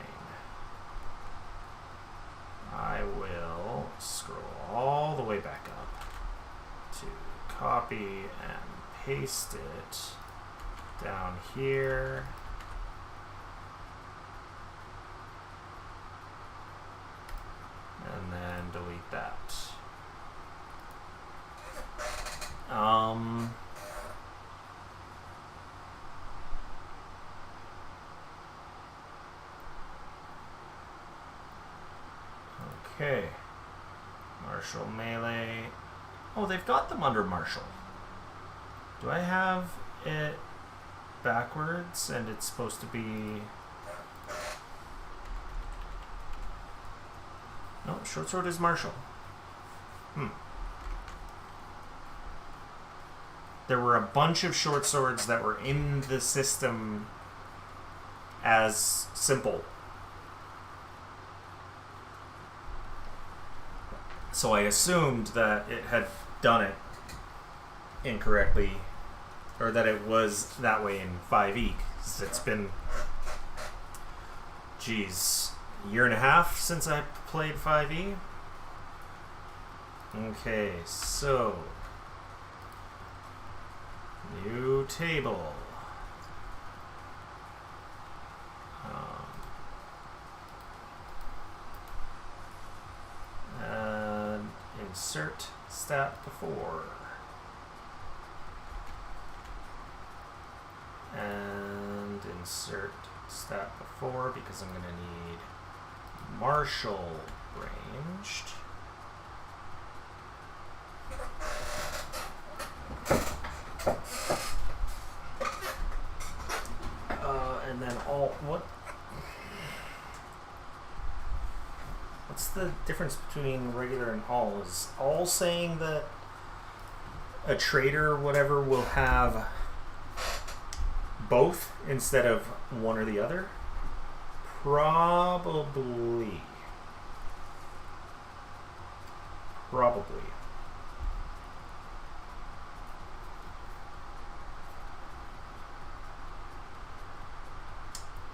I will scroll all the way back up to copy and paste it down here. And then delete that. Okay. Martial melee. Oh, they've got them under martial. Do I have it backwards and it's supposed to be... No, short sword is martial. There were a bunch of short swords that were in the system as simple. So I assumed that it had done it incorrectly, or that it was that way in 5e. It's been, geez, a year and a half since I played 5e. Okay, so new table. And insert stat before. And insert stat before because I'm going to need martial ranged. And then all, what's the difference between regular and all? Is all saying that a trader or whatever will have both instead of one or the other? Probably.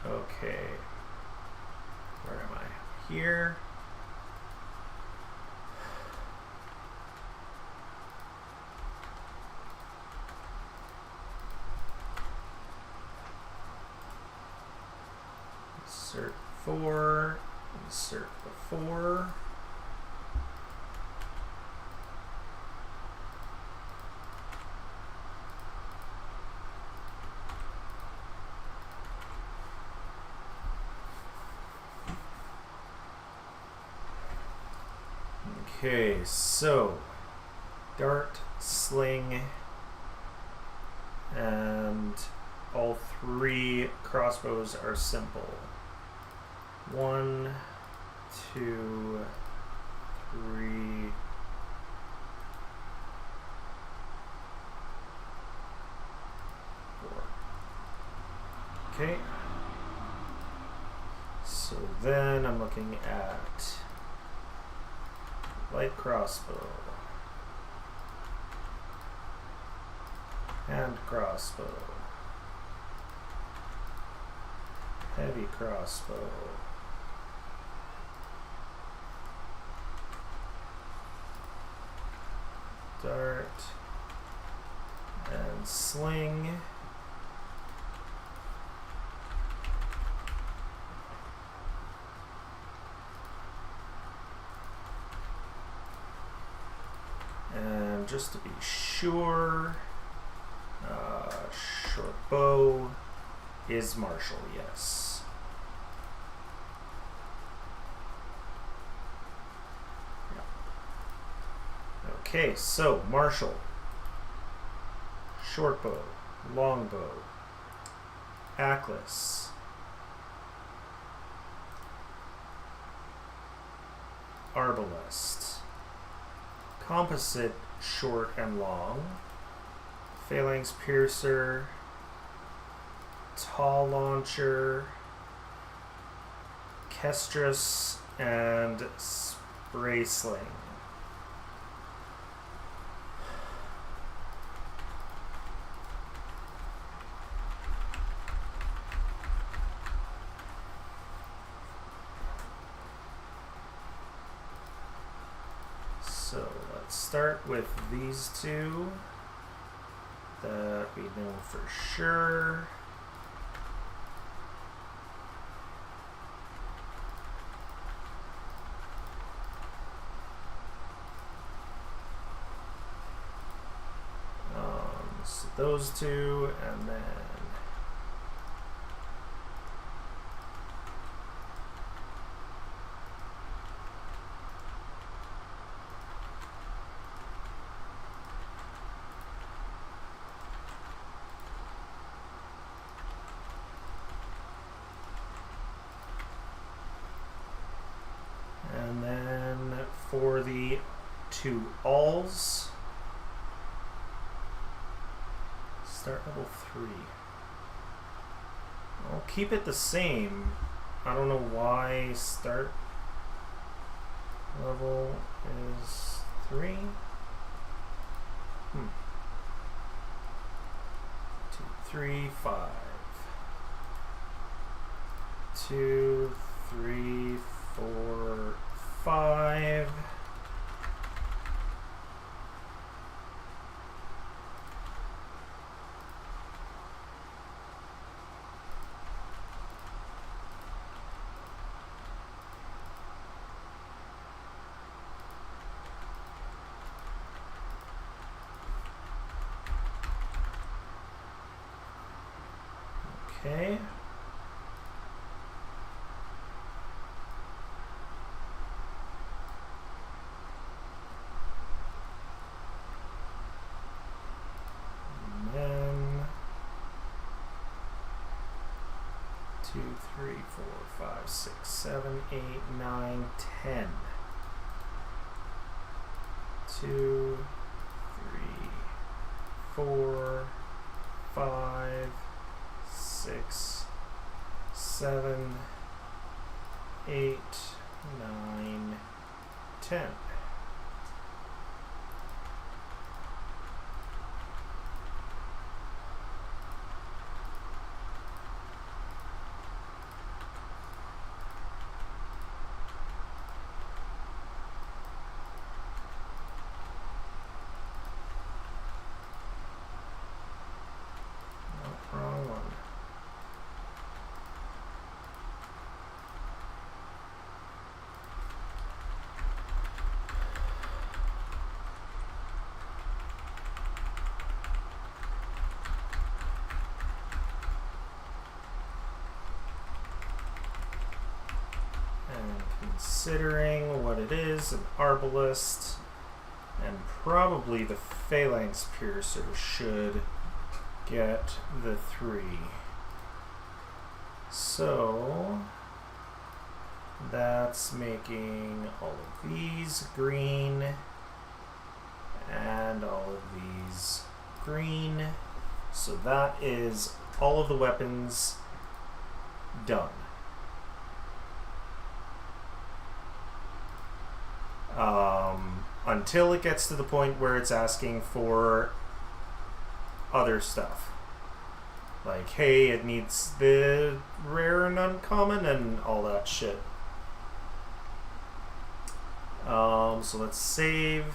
Okay. Where am I? Here. Insert 4. Insert before. Okay, so dart, sling, and all 3 crossbows are simple. 1, 2, 3, 4. Okay. So then I'm looking at light crossbow, hand crossbow, heavy crossbow, dart, and sling. And just to be sure, short bow is martial, yes. Okay, so martial, short bow, long bow, Atlas, arbalest, composite short and long, phalanx piercer, tall launcher, kestrus, and spray sling. So let's start with these 2 that we know for sure. So those 2, and then for the 2 alls, start level 3. I'll keep it the same. I don't know why start level is 3. 2, 3, 5. 2, 3, 4, 5. Okay. And then 2, 3, 4, 5, 6, 7, 8, 9, 10. 2, 3, 4, 5, 6, 7, 8, 9, 10. Wrong one. And considering what it is, an arbalist, and probably the phalanx piercer should get the 3. So that's making all of these green and all of these green. So that is all of the weapons done. Until it gets to the point where it's asking for other stuff. Like, hey, it needs the rare and uncommon and all that shit. So let's save.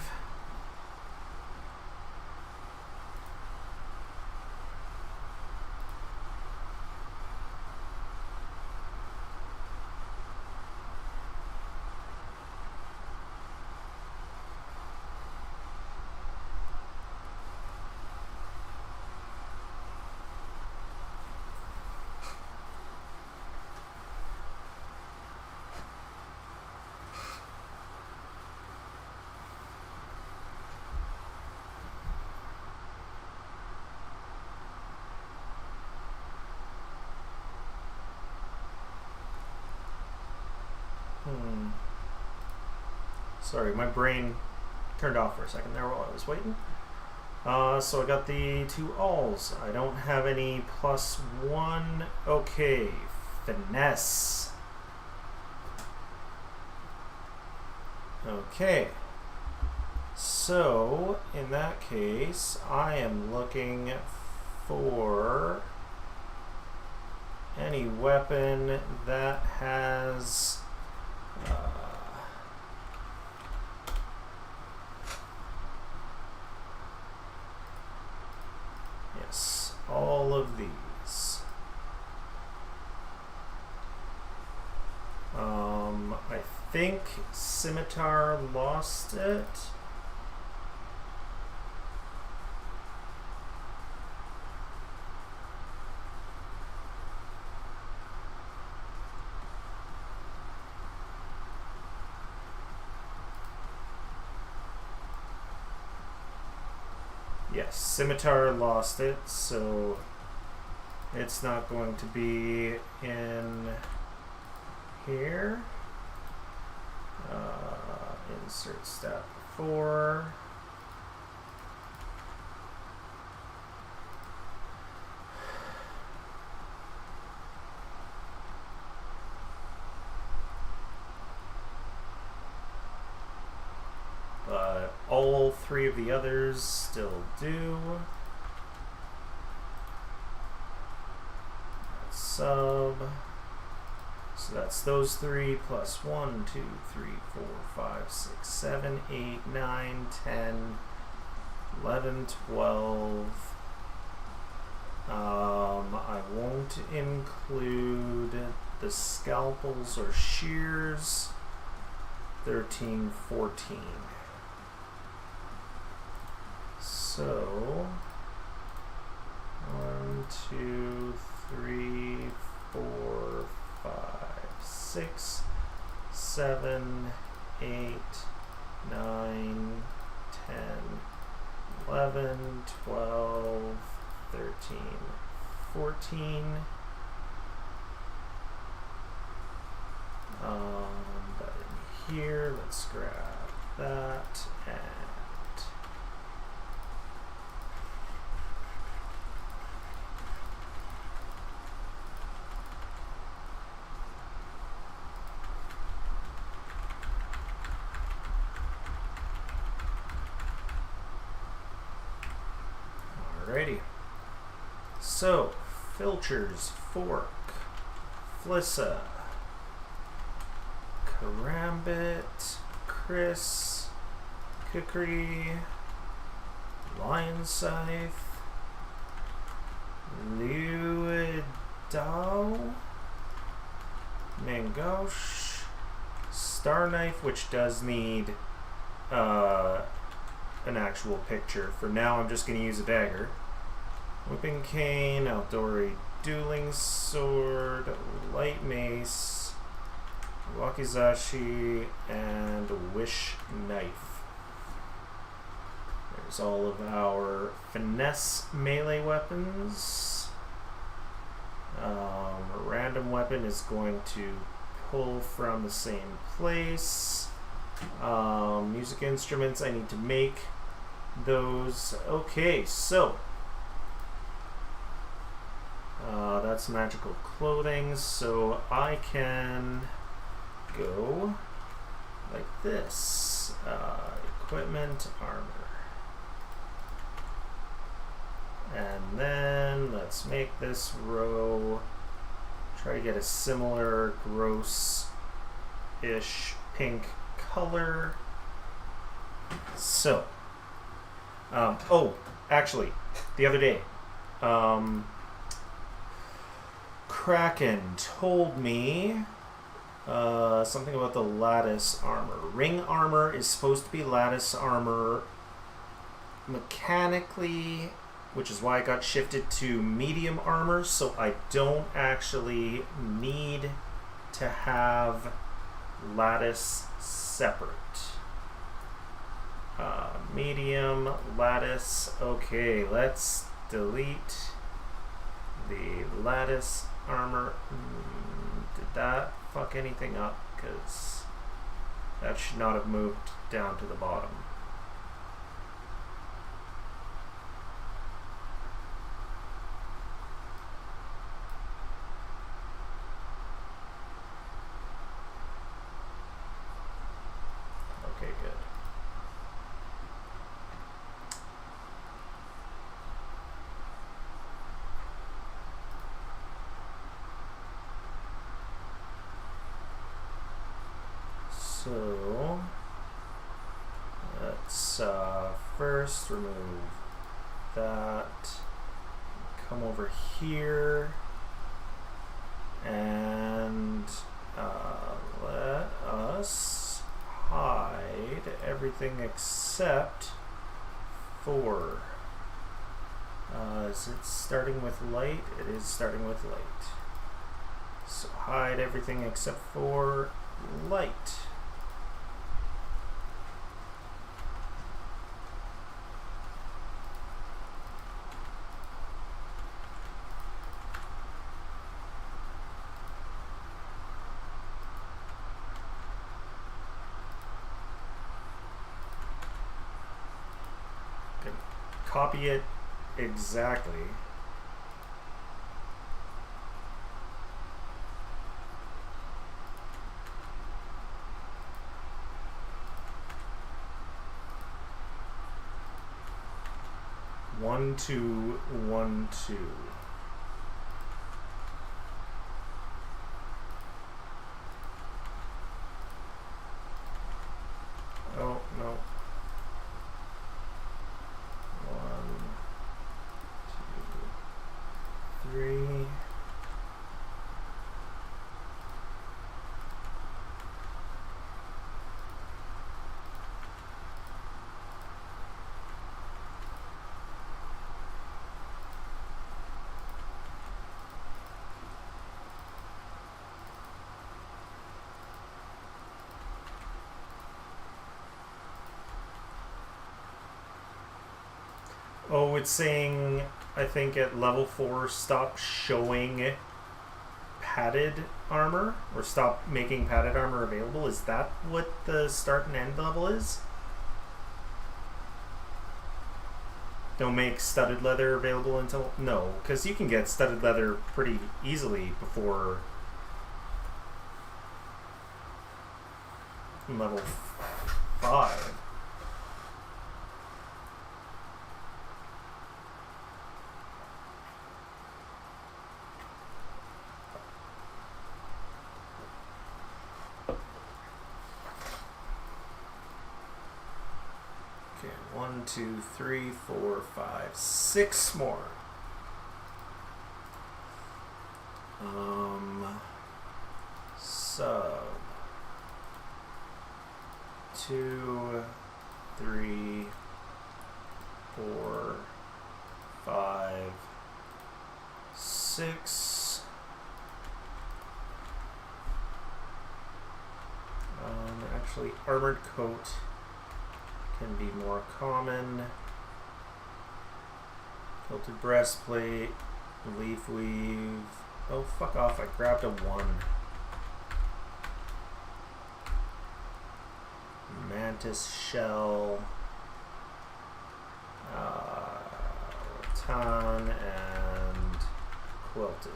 Sorry, my brain turned off for a second there while I was waiting. So I got the 2 alls. I don't have any +1. Okay, finesse. Okay. So, in that case, I am looking for any weapon that has yes, all of these. I think Scimitar lost it. Yes, Scimitar lost it, so it's not going to be in here. Insert stat 4. 3 of the others still do. Sub. So that's those 3 plus 1, 2, 3, 4, 5, 6, 7, 8, 9, 10, 11, 12. I won't include the scalpels or shears. 13, 14. So 1, 2, 3, 4, 5, 6, 7, 8, 9, 10, 11, 12, 13, 14. But in here, let's grab that and alrighty. So, Filchers, Fork, Flissa, Karambit, Chris, Kukri, Lion Scythe, Luidao, Mangosh, Star Knife, which does need an actual picture. For now, I'm just going to use a dagger. Whipping Cane, Eldori Dueling Sword, Light Mace, Wakizashi, and Wish Knife. There's all of our finesse melee weapons. Random weapon is going to pull from the same place. Music instruments, I need to make those. Okay, so that's magical clothing, so I can go like this. Equipment, armor. And then let's make this row, try to get a similar gross-ish pink color. So, oh, actually, the other day, Kraken told me something about the lattice armor. Ring armor is supposed to be lattice armor mechanically, which is why I got shifted to medium armor, so I don't actually need to have lattice separate. Medium, lattice. Okay, let's delete the lattice armor. Did that fuck anything up? Because that should not have moved down to the bottom. Okay, good. So let's first remove that, come over here, and let us hide everything except for, is it starting with light? It is starting with light. So hide everything except for light. Copy it exactly. 1, 2, 1, 2. Oh, no. 1, 2, 3. Oh, it's saying, I think at level 4, stop showing padded armor, or stop making padded armor available. Is that what the start and end level is? Don't make studded leather available until... No, because you can get studded leather pretty easily before level 5. Okay, 1, 2, 3, 4, 5, 6 more. Sub 2, 3, 4, 5, 6. Actually, armored coat can be more common. Kilted breastplate, leaf weave. Oh, fuck off, I grabbed a 1. Mantis shell. Rattan and quilted.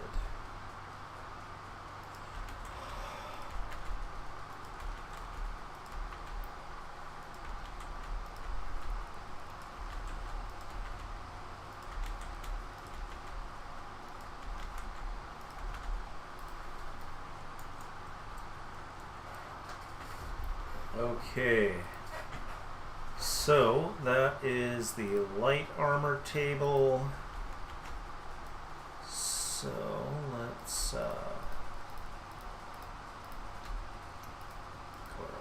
Okay, so that is the light armor table. So let's color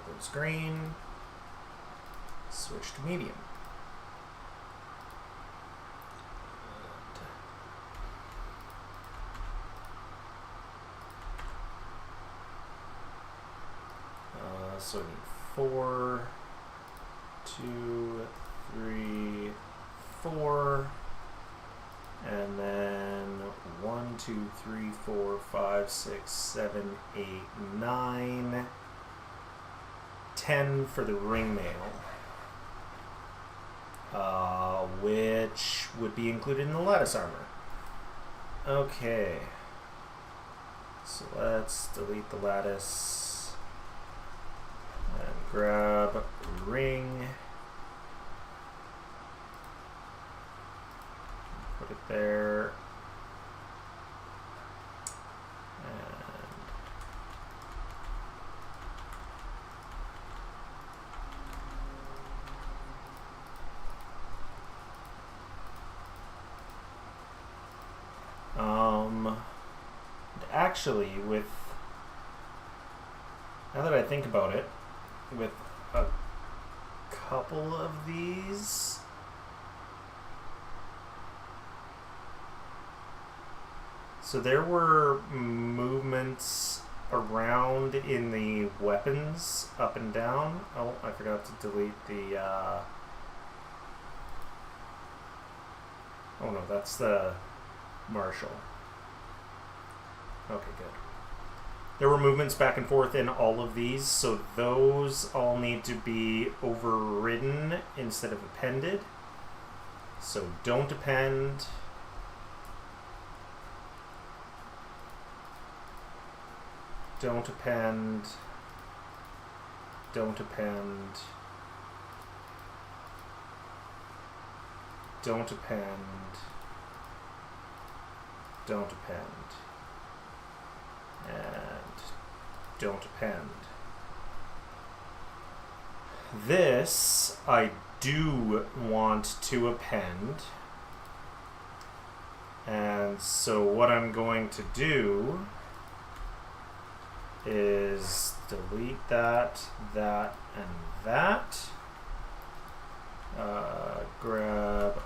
those green, switch to medium. So I need 4, 2, 3, 4, and then 1, 2, 3, 4, 5, 6, 7, 8, 9, 10 for the ring mail, which would be included in the lattice armor. Okay, so let's delete the lattice. And grab ring, put it there, and actually, with, now that I think about it, with a couple of these, so there were movements around in the weapons up and down. Oh, I forgot to delete the oh no, that's the martial. Okay, good. There were movements back and forth in all of these, so those all need to be overridden instead of appended. So don't append. Don't append. Don't append. don't append, don't append, and don't append. This I do want to append, and so what I'm going to do is delete that, that, and that. Grab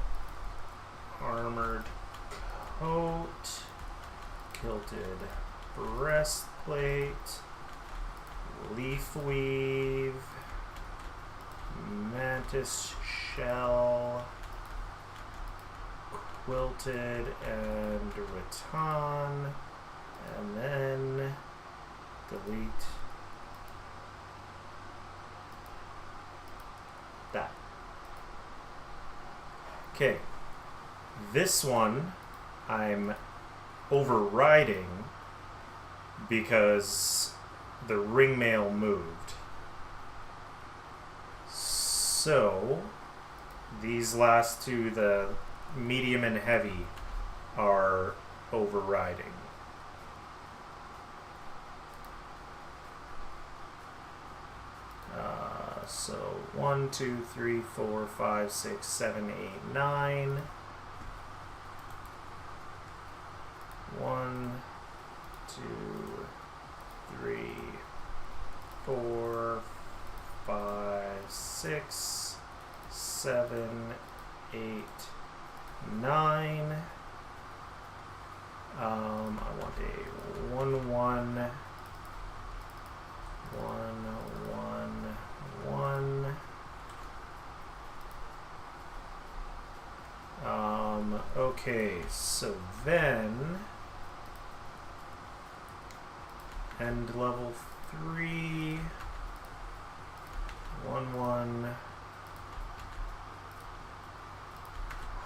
armored coat, kilted breastplate, leaf weave, mantis shell, quilted and rattan, and then delete that. Okay, this one I'm overriding because the ringmail moved. So these last two, the medium and heavy, are overriding. So 1, 2, 3, 4, 5, 6, 7, 8, 9. 1, 2, 3, 4, 5, 6, 7, 8, 9. I want a 1, 1, 1, 1, 1. Okay, so then end level 3, 1, 1,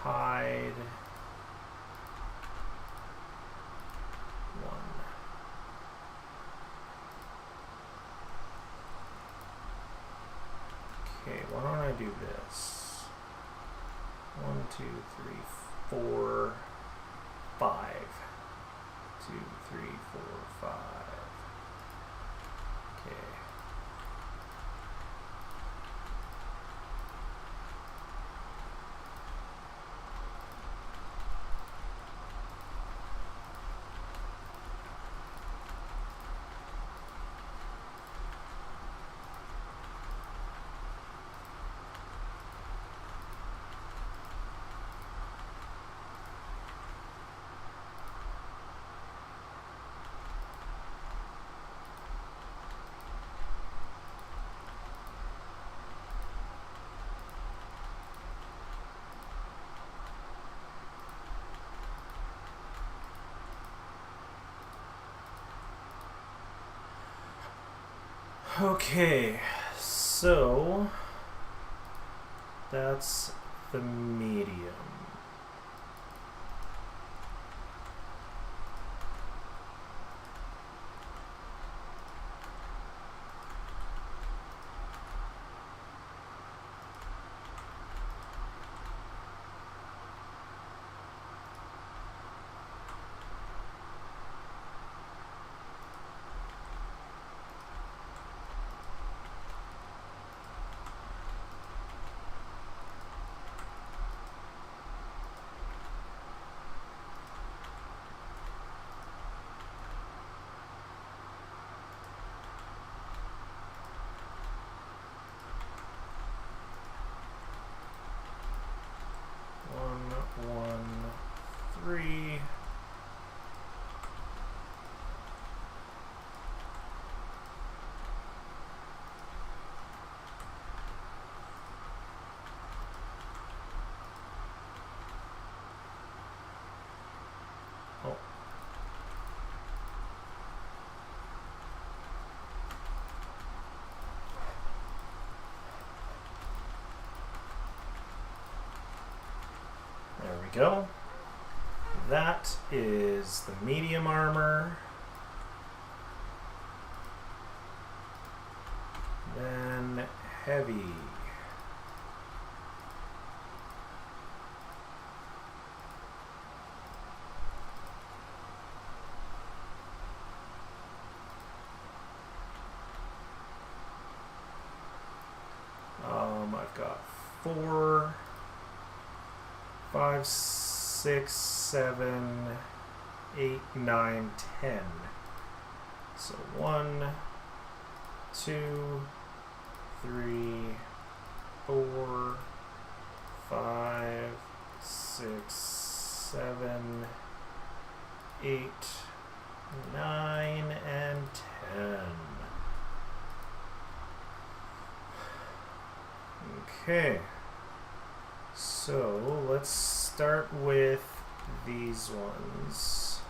hide, 1. Okay, why don't I do this? 1, 2, 3, 4, 5. 2, 3, 4, 5. Okay. Okay, so that's the medium. There we go. That is the medium armor. Then heavy. 4, 5, 6, 7, 8, 9, 10. So 1, 2, 3, 4, 5, 6, 7, 8, 9, and 10. Okay. So let's start with these ones.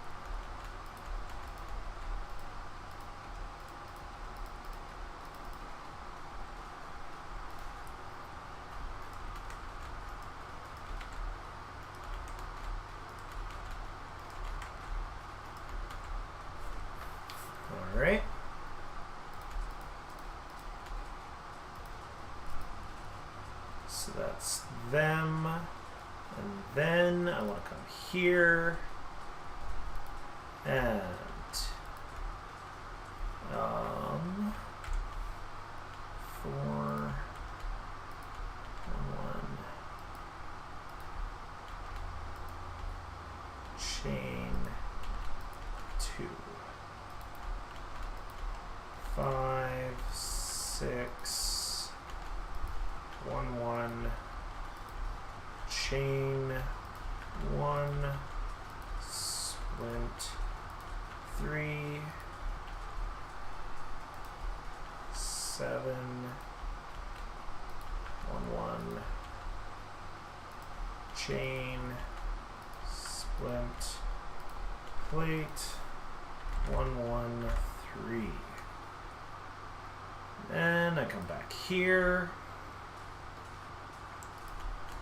All right. So that's them. And then I want to come here and 4, 1, chain 2, 5, 6, 1, 1, chain 1, splint 3, 7, 1, 1, chain, splint, plate, 1, 1, 3. Then I come back here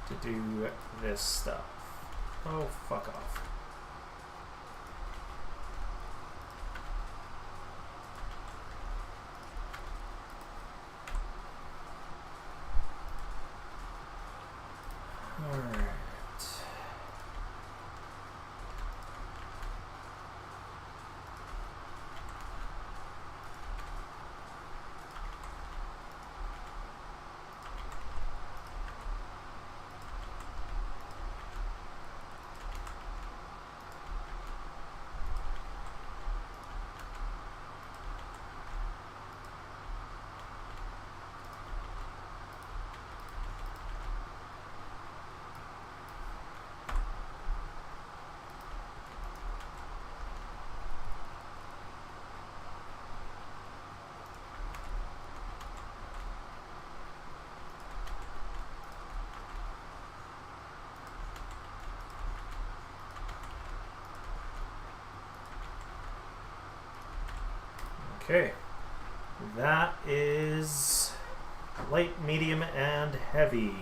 to do this stuff. Oh, fuck off. All right. Okay, that is light, medium, and heavy.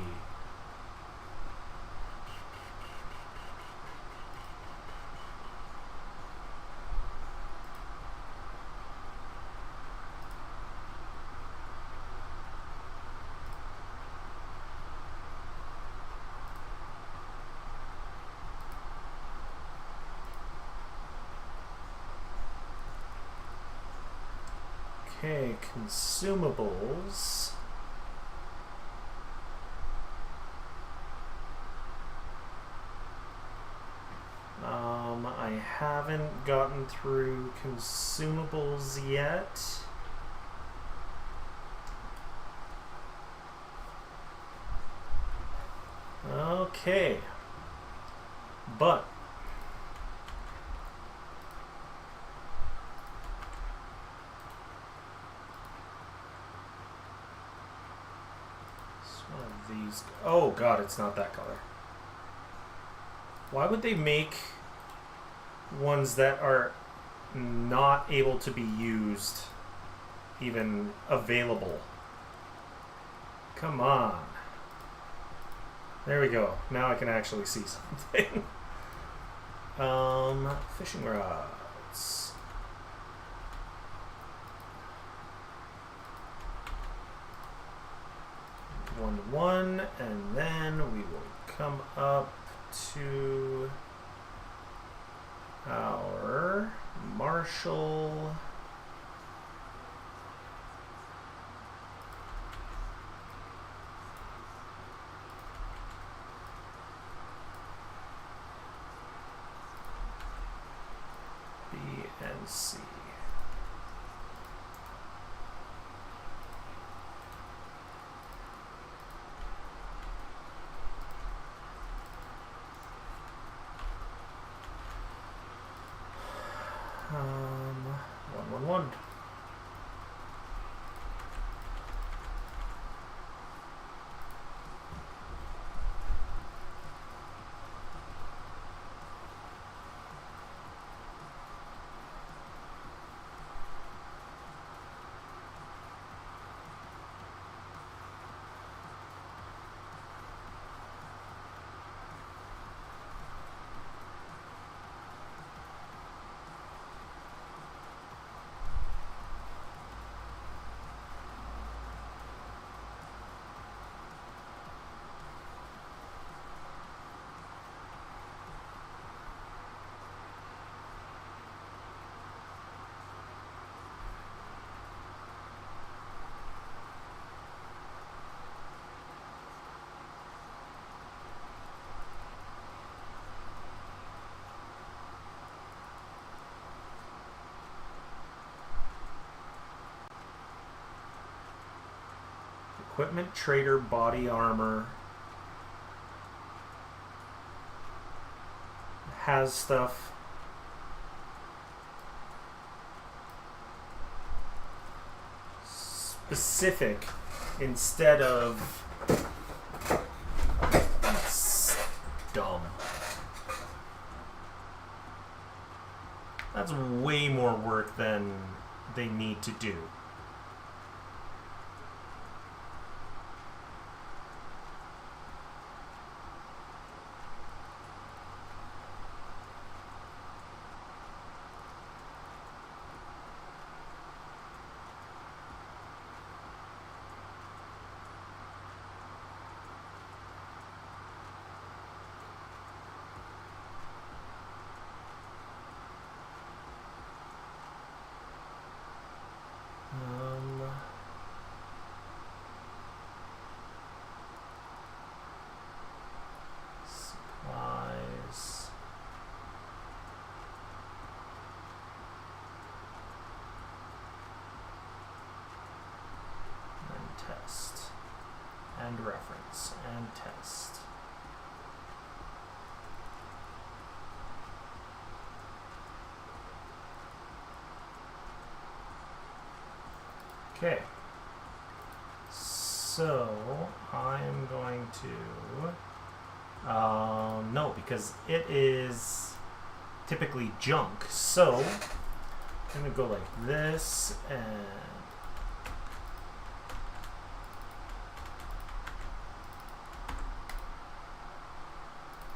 Okay, consumables. I haven't gotten through consumables yet. Okay. But these. Oh god, it's not that color. Why would they make ones that are not able to be used even available? Come on. There we go. Now I can actually see something. Fishing rods. One, and then we will come up to our Marshall. see. One. Equipment trader body armor has stuff. Specific instead of dumb. That's way more work than they need to do. Supplies. And test. And reference. And test. Okay, so I'm going to, no, because it is typically junk, so I'm going to go like this, and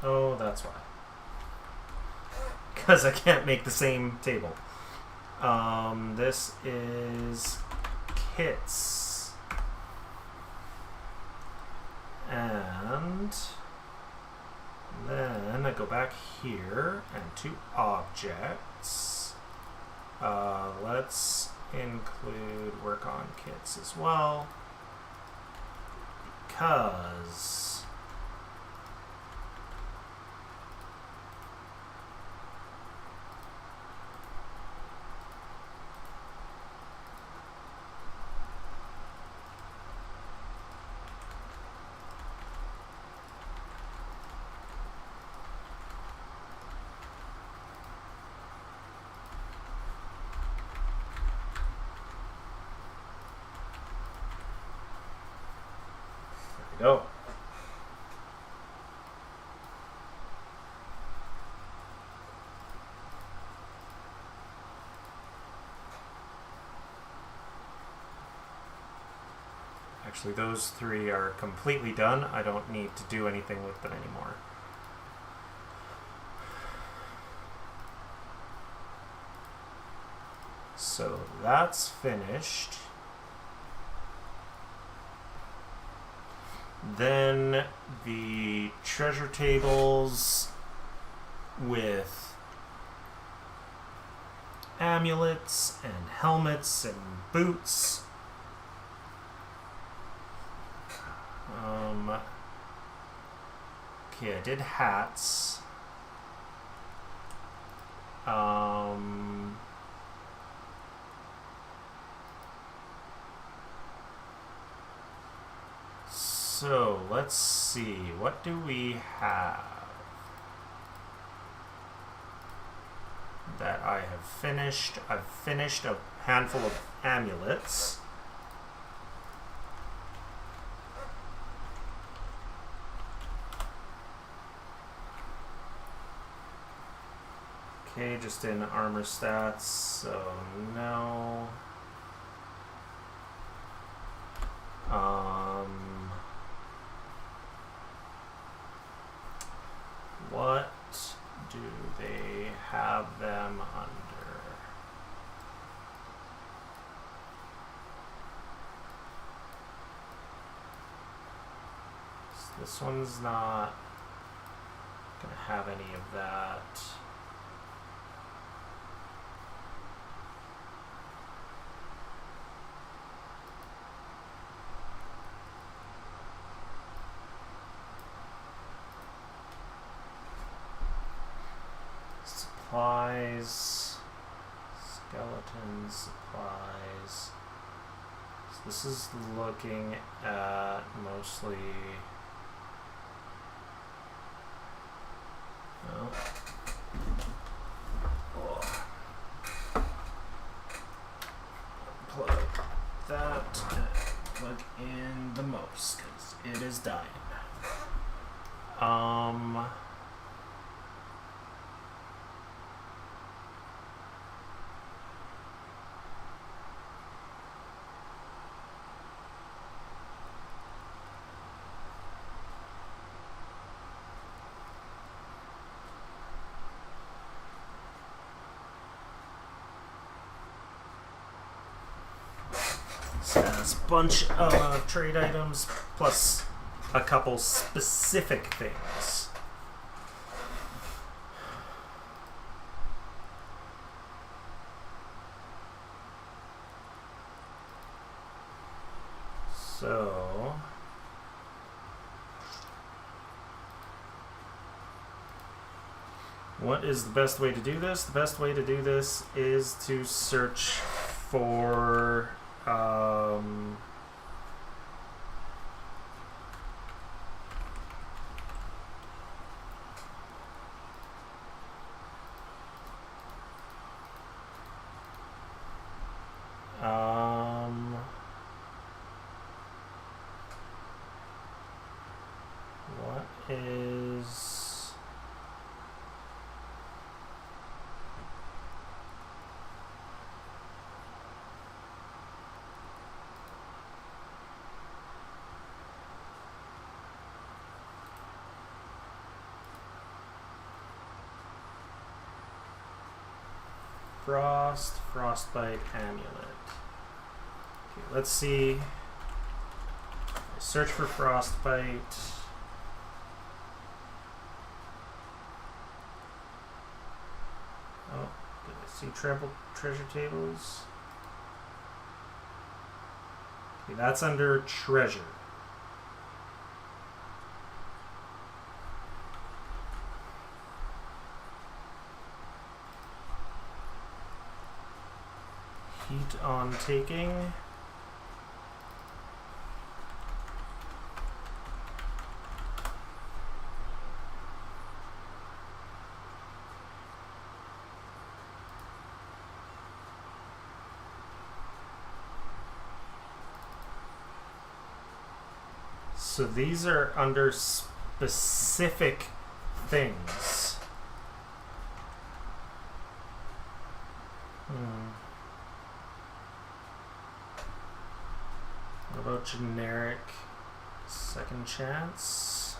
oh, that's why, because I can't make the same table. This is kits, and then I go back here and to objects. Let's include work on kits as well, because go. Actually, those three are completely done. I don't need to do anything with them anymore. So that's finished. Then the treasure tables with amulets and helmets and boots. Okay, I did hats. So let's see. What do we have that I have finished? I've finished a handful of amulets. Okay, just in armor stats, so no. What do they have them under? So this one's not gonna have any of that. Supplies, skeletons, supplies. So this is looking at mostly. Plug that and plug in the most because it is dying. So that's a bunch of trade items plus a couple specific things. So what is the best way to do this? The best way to do this is to search for what is frostbite amulet. Okay, let's see. Search for frostbite. Oh, did I see trampled treasure tables? Okay, that's under treasure. Heat on taking. So these are under specific things. What about generic second chance?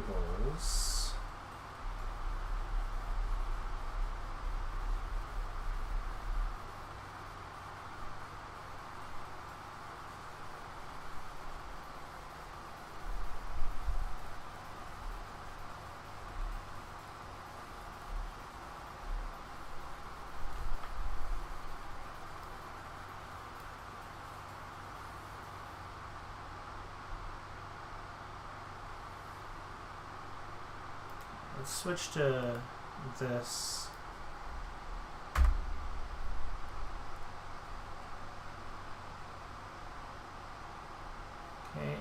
tables. Let's switch to this. Okay.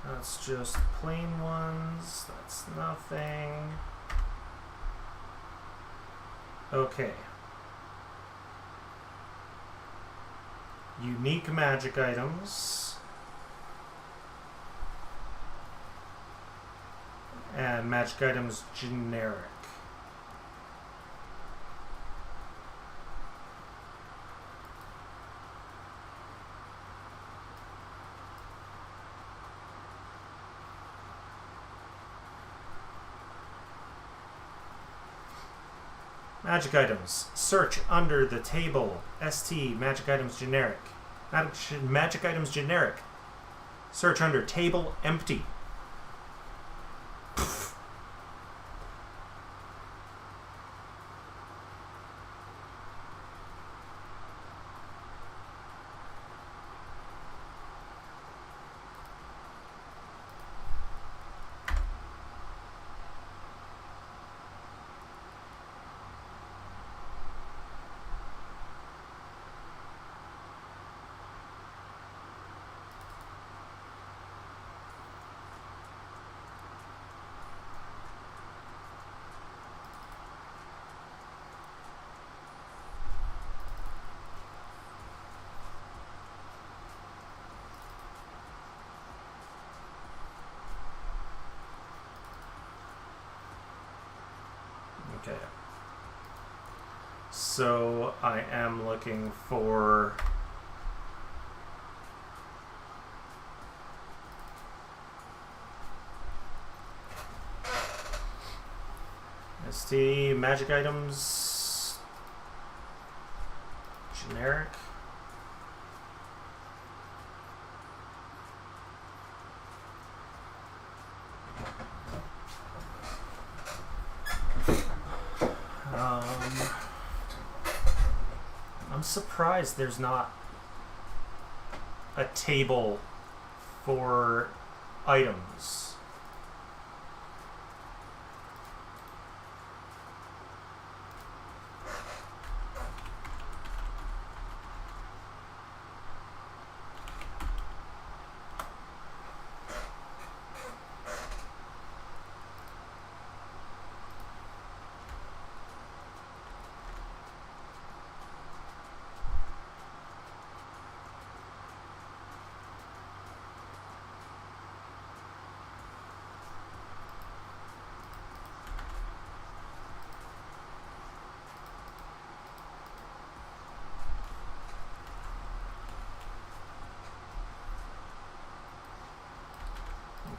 That's just plain ones. That's nothing. Okay. Unique magic items. And magic items generic. Magic items. Search under the table. ST. Magic items generic. Magic items generic. Search under table empty. Okay. So I am looking for ST magic items generic. I'm surprised there's not a table for items.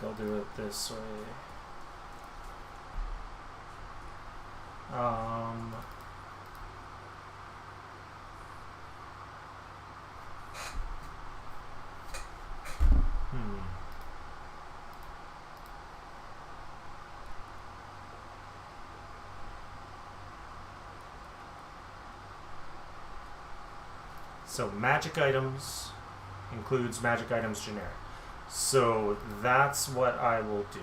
I'll do it this way. So magic items includes magic items generic. So that's what I will do.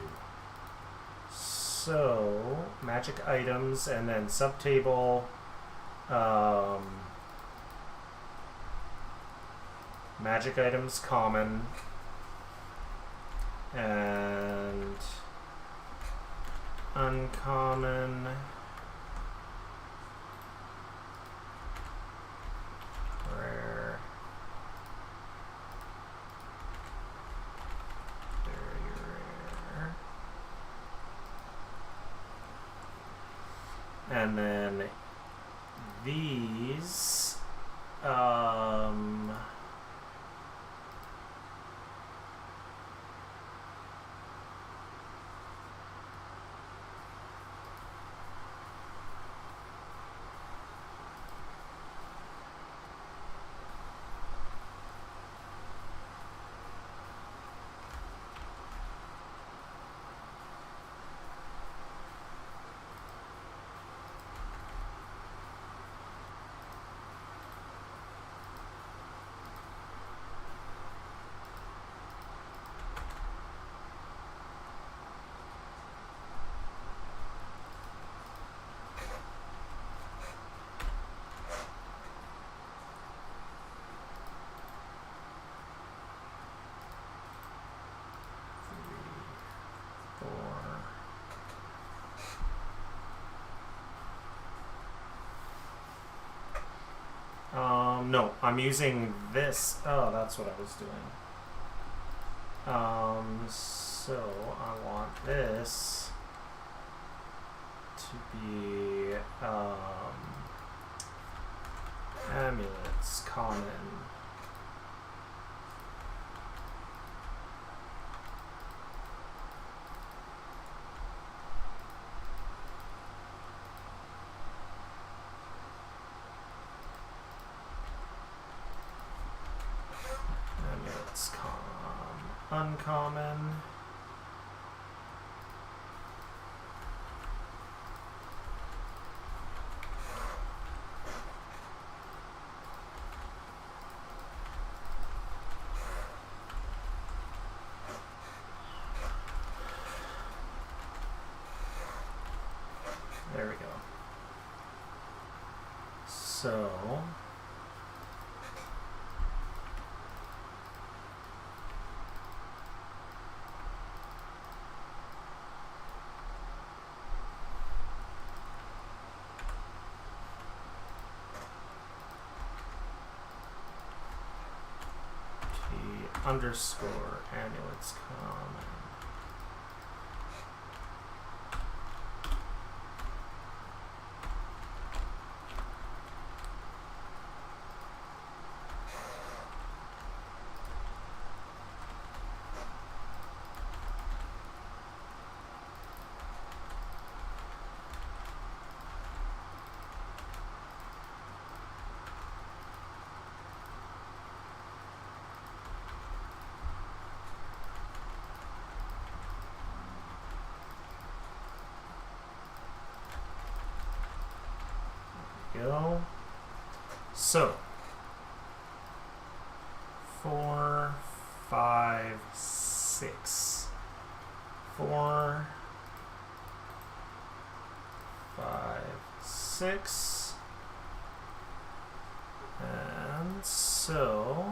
So magic items and then subtable magic items common and uncommon rare and then these No, I'm using this. Oh, that's what I was doing. So I want this to be amulets, common. Amulets, uncommon. There we go. So underscore amulets common. Go. So 4, 5, 6. 4, 5, 6. And so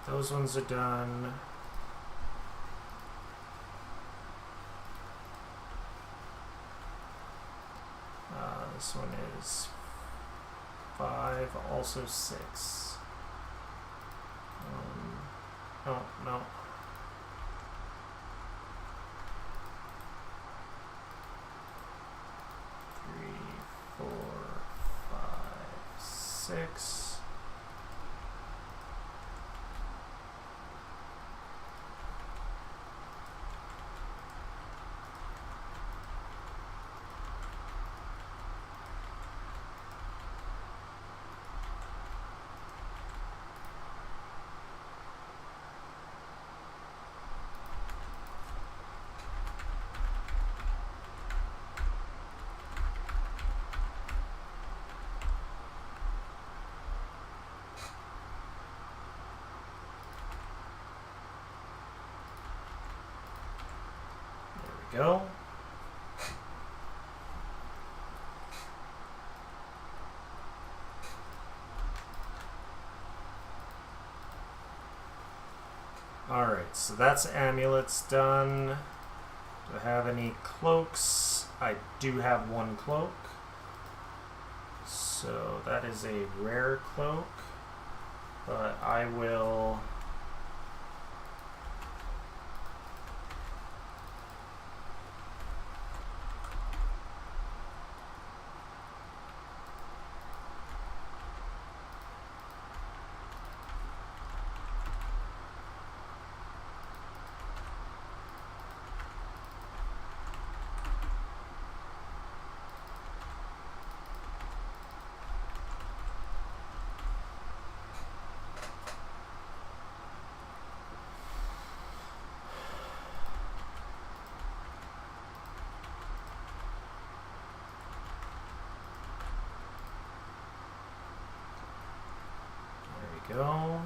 those ones are done. This one is 5, also 6. Oh, no. 3, 4, 5, 6. Go. Alright, so that's amulets done. Do I have any cloaks? I do have one cloak. So that is a rare cloak. But I will... go.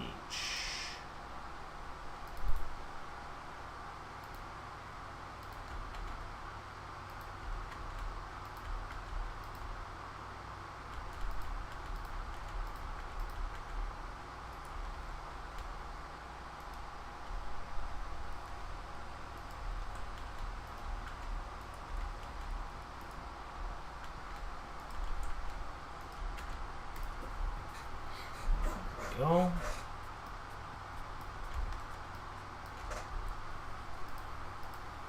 each. Go.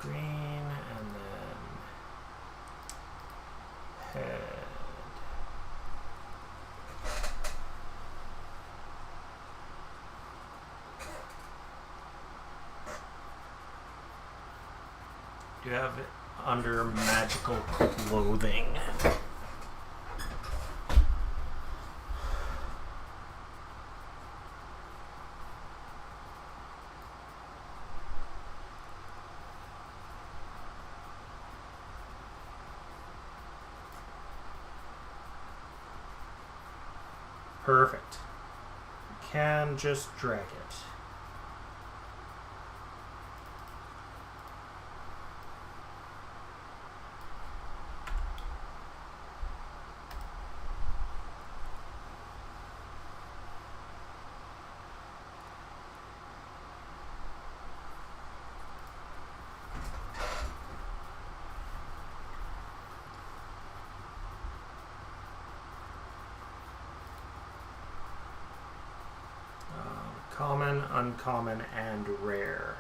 Green and then head. You have it under magical clothing. Perfect. You can just drag it. Common, uncommon, and rare.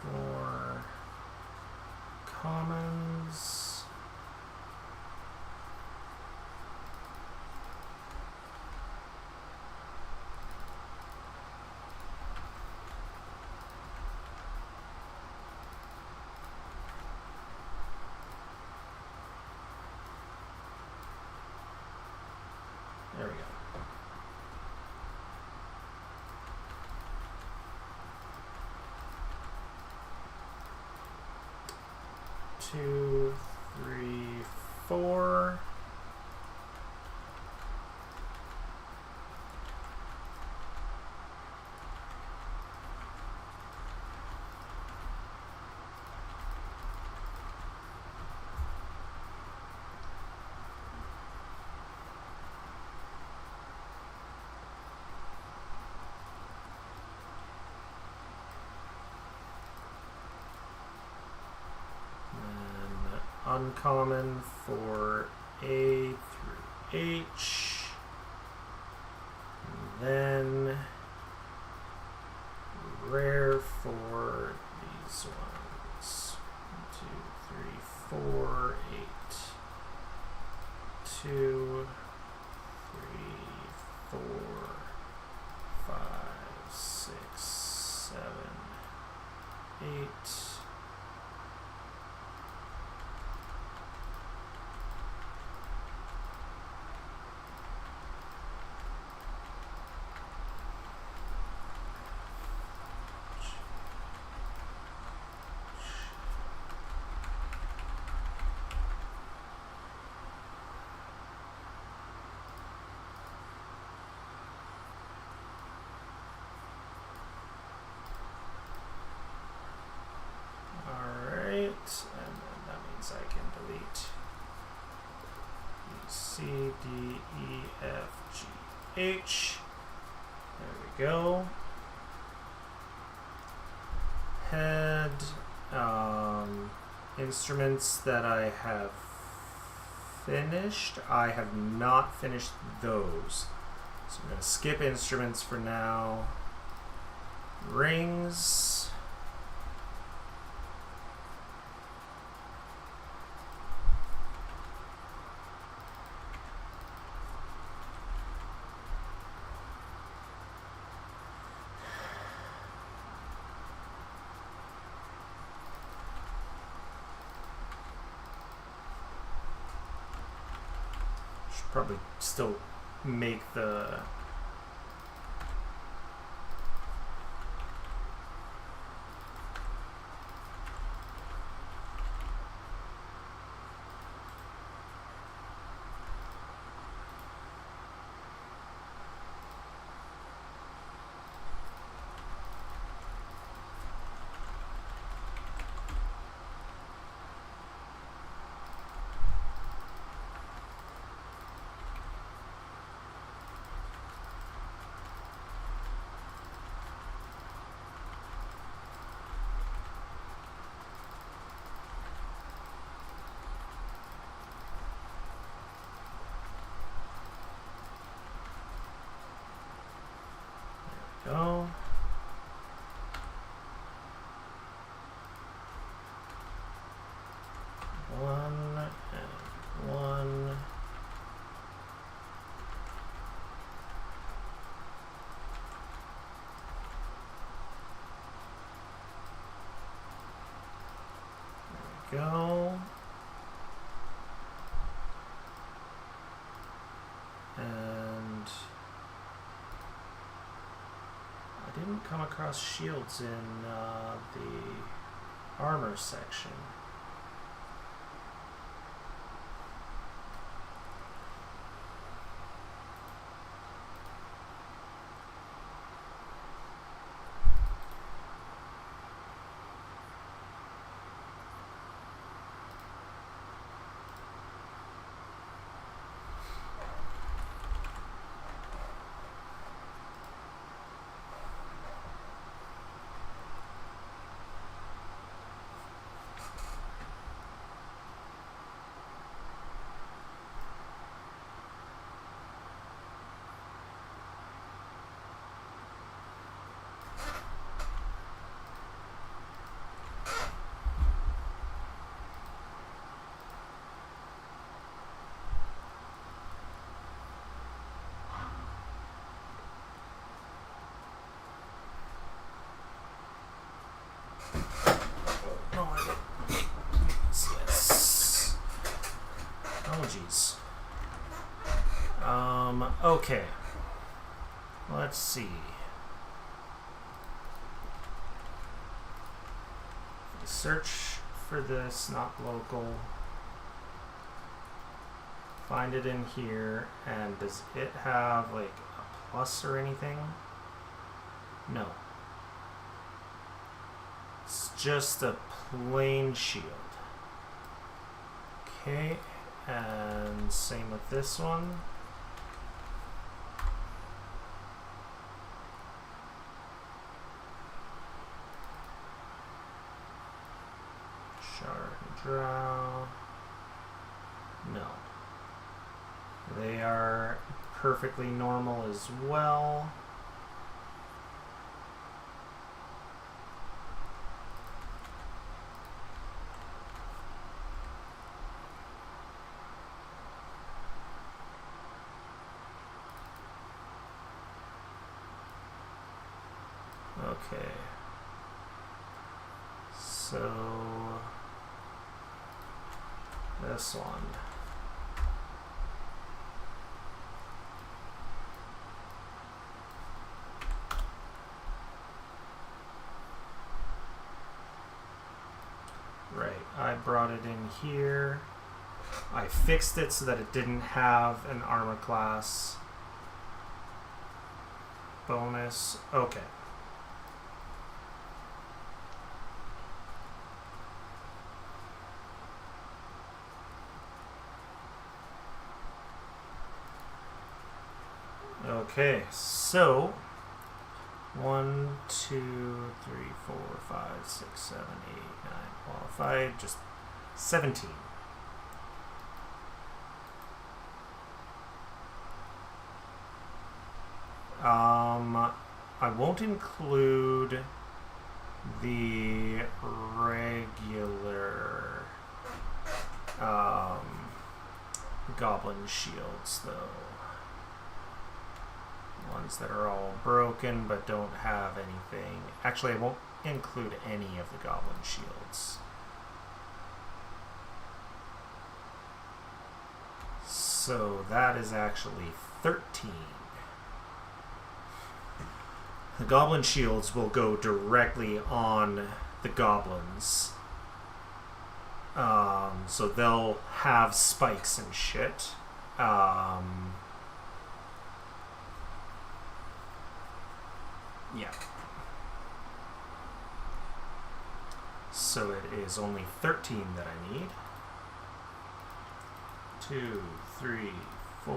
For commons, there we go. Two, three, four. Uncommon for A through H, and then rare for these ones. 1, 2, 3, 4, 8. 2, 3, 4, 5, 6, 7, 8. And then that means I can delete C, D, E, F, G, H. There we go. Head, instruments that I have finished. I have not finished those. So I'm going to skip instruments for now. Rings. Should probably still make the... Go. One and one. There we go. And I didn't come across shields in the armor section. Yes. Oh, jeez. Okay. Let's see. Search for this, not local. Find it in here, and does it have like a plus or anything? No. It's just a plain shield. Okay, and same with this one. Shard and Drow. No. They are perfectly normal as well. Okay. So this one. Right, I brought it in here. I fixed it so that it didn't have an armor class bonus. Okay. Okay, so 1, 2, 3, 4, 5, 6, 7, 8, 9 qualified, just 17. I won't include the regular goblin shields though. Ones that are all broken but don't have anything. Actually, I won't include any of the goblin shields. So that is actually 13. The goblin shields will go directly on the goblins. So they'll have spikes and shit. Yeah. So it is only 13 that I need. 2, 3, 4,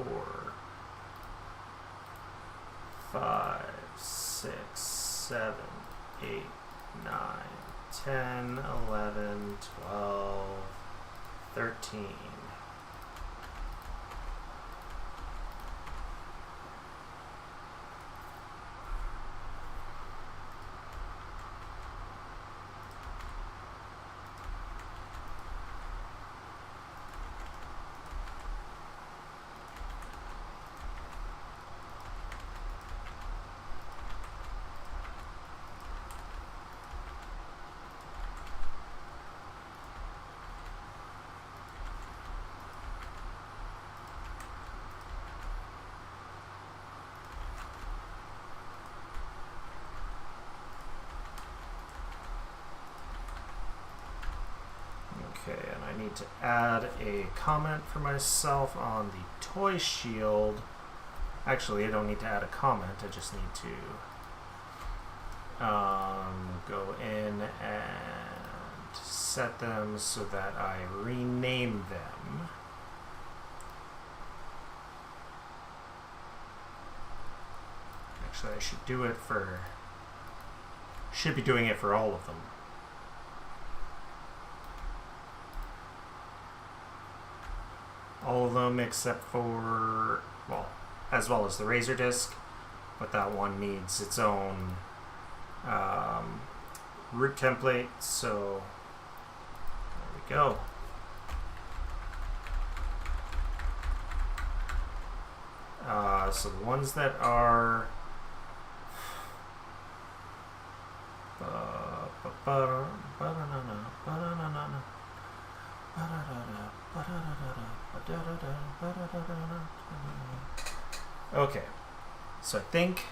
5, 6, 7, 8, 9, 10, 11, 12, 13. Okay, and I need to add a comment for myself on the toy shield. Actually, I don't need to add a comment, I just need to go in and set them so that I rename them. Actually, I should do it for... should be doing it for all of them. All of them except for, well, as well as the Razor Disc, but that one needs its own root template, so there we go. So the ones that are okay, so I think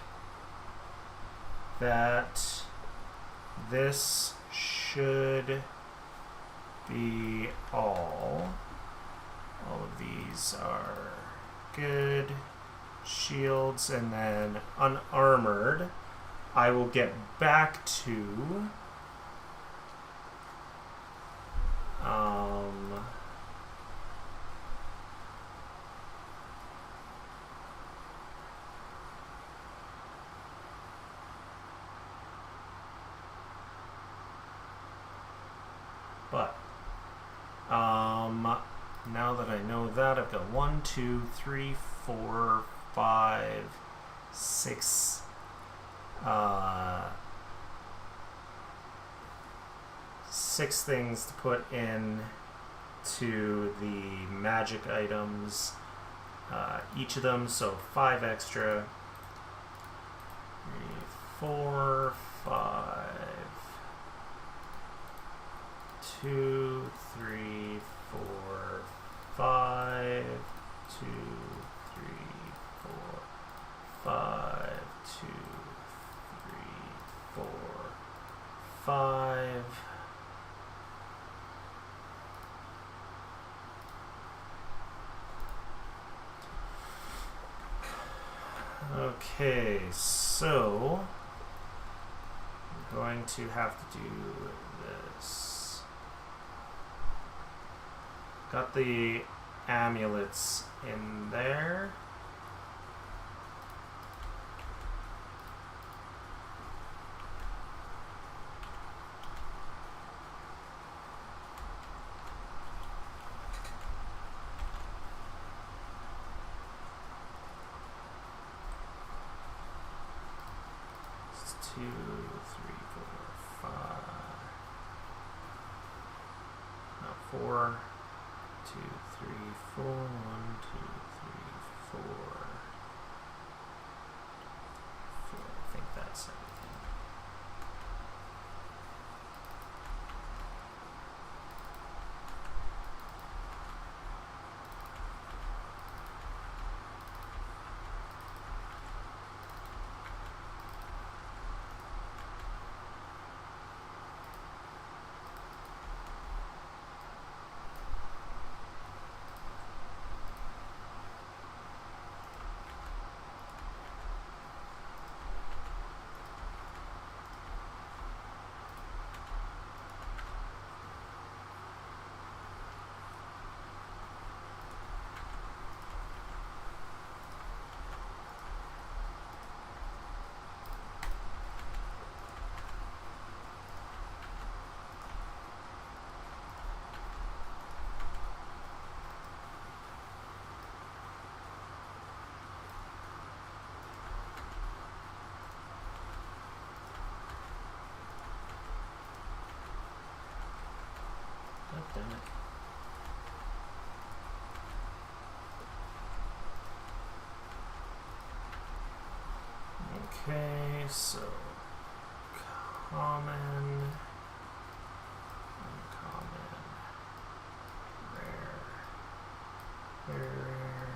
that this should be all. All of these are good. Shields, and then unarmored. I will get back to but now that I know that, I've got 1, 2, 3, 4, 5, 6 6 things to put in to the magic items, each of them, so 5 extra. 3, 4, 5, 2, 3, 4, 5, 2, 3, 4, 5, 2, 3, 4, 5. Okay, so I'm going to have to do this. Got the amulets in there. It's 2, 3, 4, 5. No, 4. 2, 3, 4. 1, 2, 3, 4. 4. I think that's everything. Okay, so common, uncommon, rare, very rare,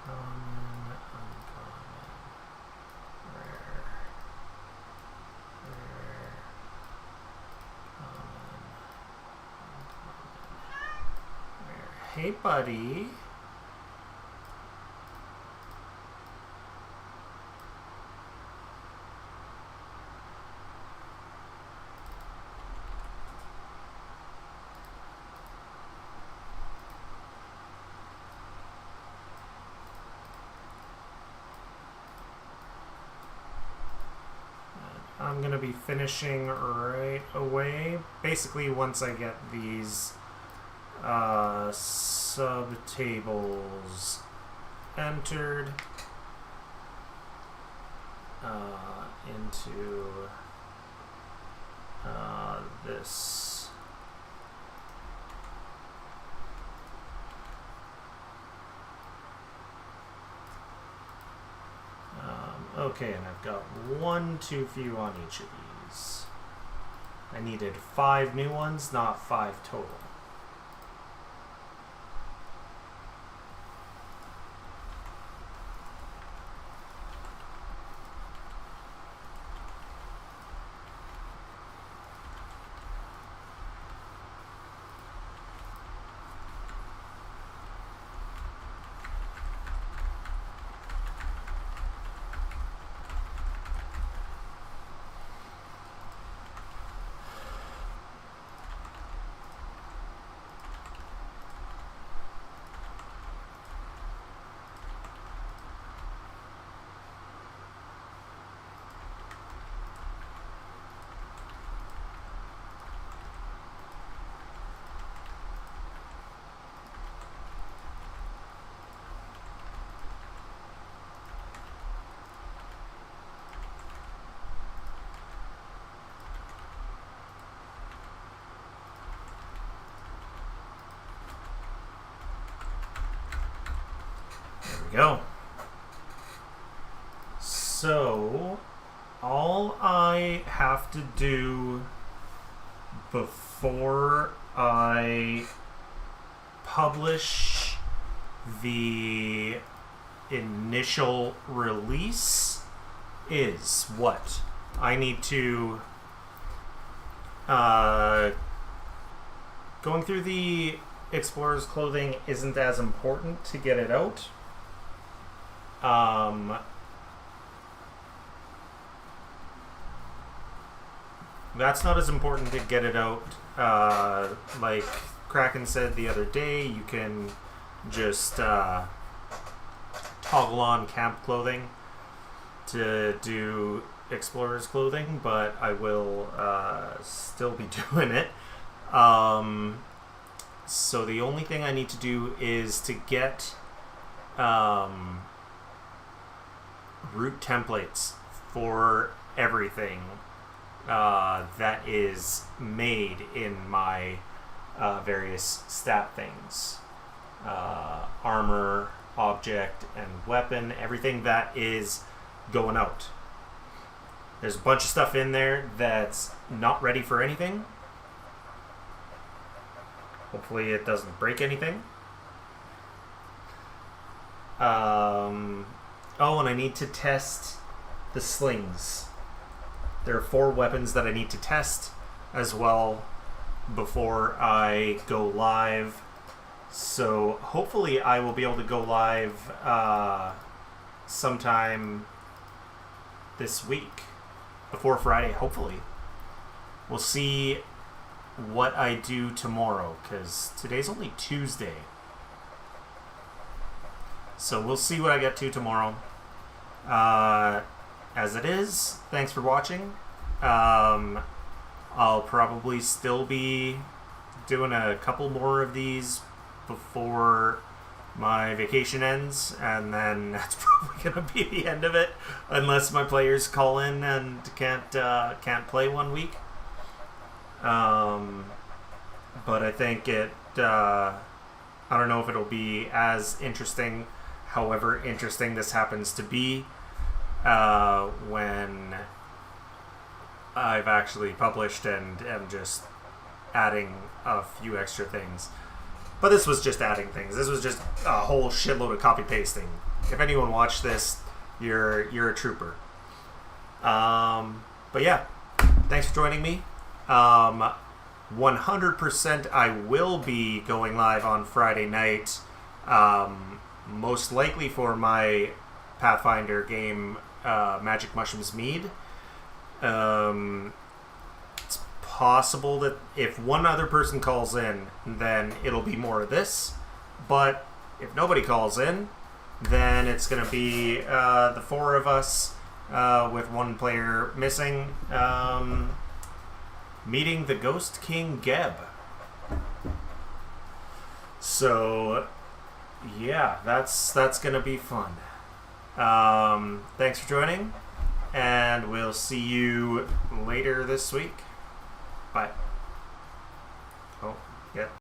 common, uncommon, rare, rare, common, uncommon, rare. Hey, buddy. I'm going to be finishing right away. Basically, once I get these subtables entered into this. Okay, and I've got one too few on each of these. I needed 5 new ones, not 5 total. Go. So, all I have to do before I publish the initial release is what? I need to going through the Explorer's Clothing isn't as important to get it out. That's not as important to get it out. Like Kraken said the other day, you can just toggle on camp clothing to do Explorer's Clothing, but I will still be doing it. So the only thing I need to do is to get root templates for everything that is made in my various stat things. Armor, object, and weapon, everything that is going out. There's a bunch of stuff in there that's not ready for anything. Hopefully it doesn't break anything. Oh, and I need to test the slings. There are 4 weapons that I need to test as well before I go live. So hopefully I will be able to go live sometime this week, before Friday, hopefully. We'll see what I do tomorrow, because today's only Tuesday. So we'll see what I get to tomorrow. As it is, thanks for watching. I'll probably still be doing a couple more of these before my vacation ends, and then that's probably going to be the end of it, unless my players call in and can't play one week. But I think I don't know if it'll be as interesting, however interesting this happens to be. when I've actually published and am just adding a few extra things. But this was just adding things. This was just a whole shitload of copy pasting. If anyone watched this, you're a trooper. But yeah, thanks for joining me. 100% I will be going live on Friday night, most likely for my Pathfinder game, Magic Mushrooms Mead. It's possible that if one other person calls in, then it'll be more of this. But if nobody calls in, then it's going to be the four of us with one player missing, meeting the Ghost King Geb. So, yeah, that's going to be fun. Thanks for joining, and we'll see you later this week. Bye. Oh.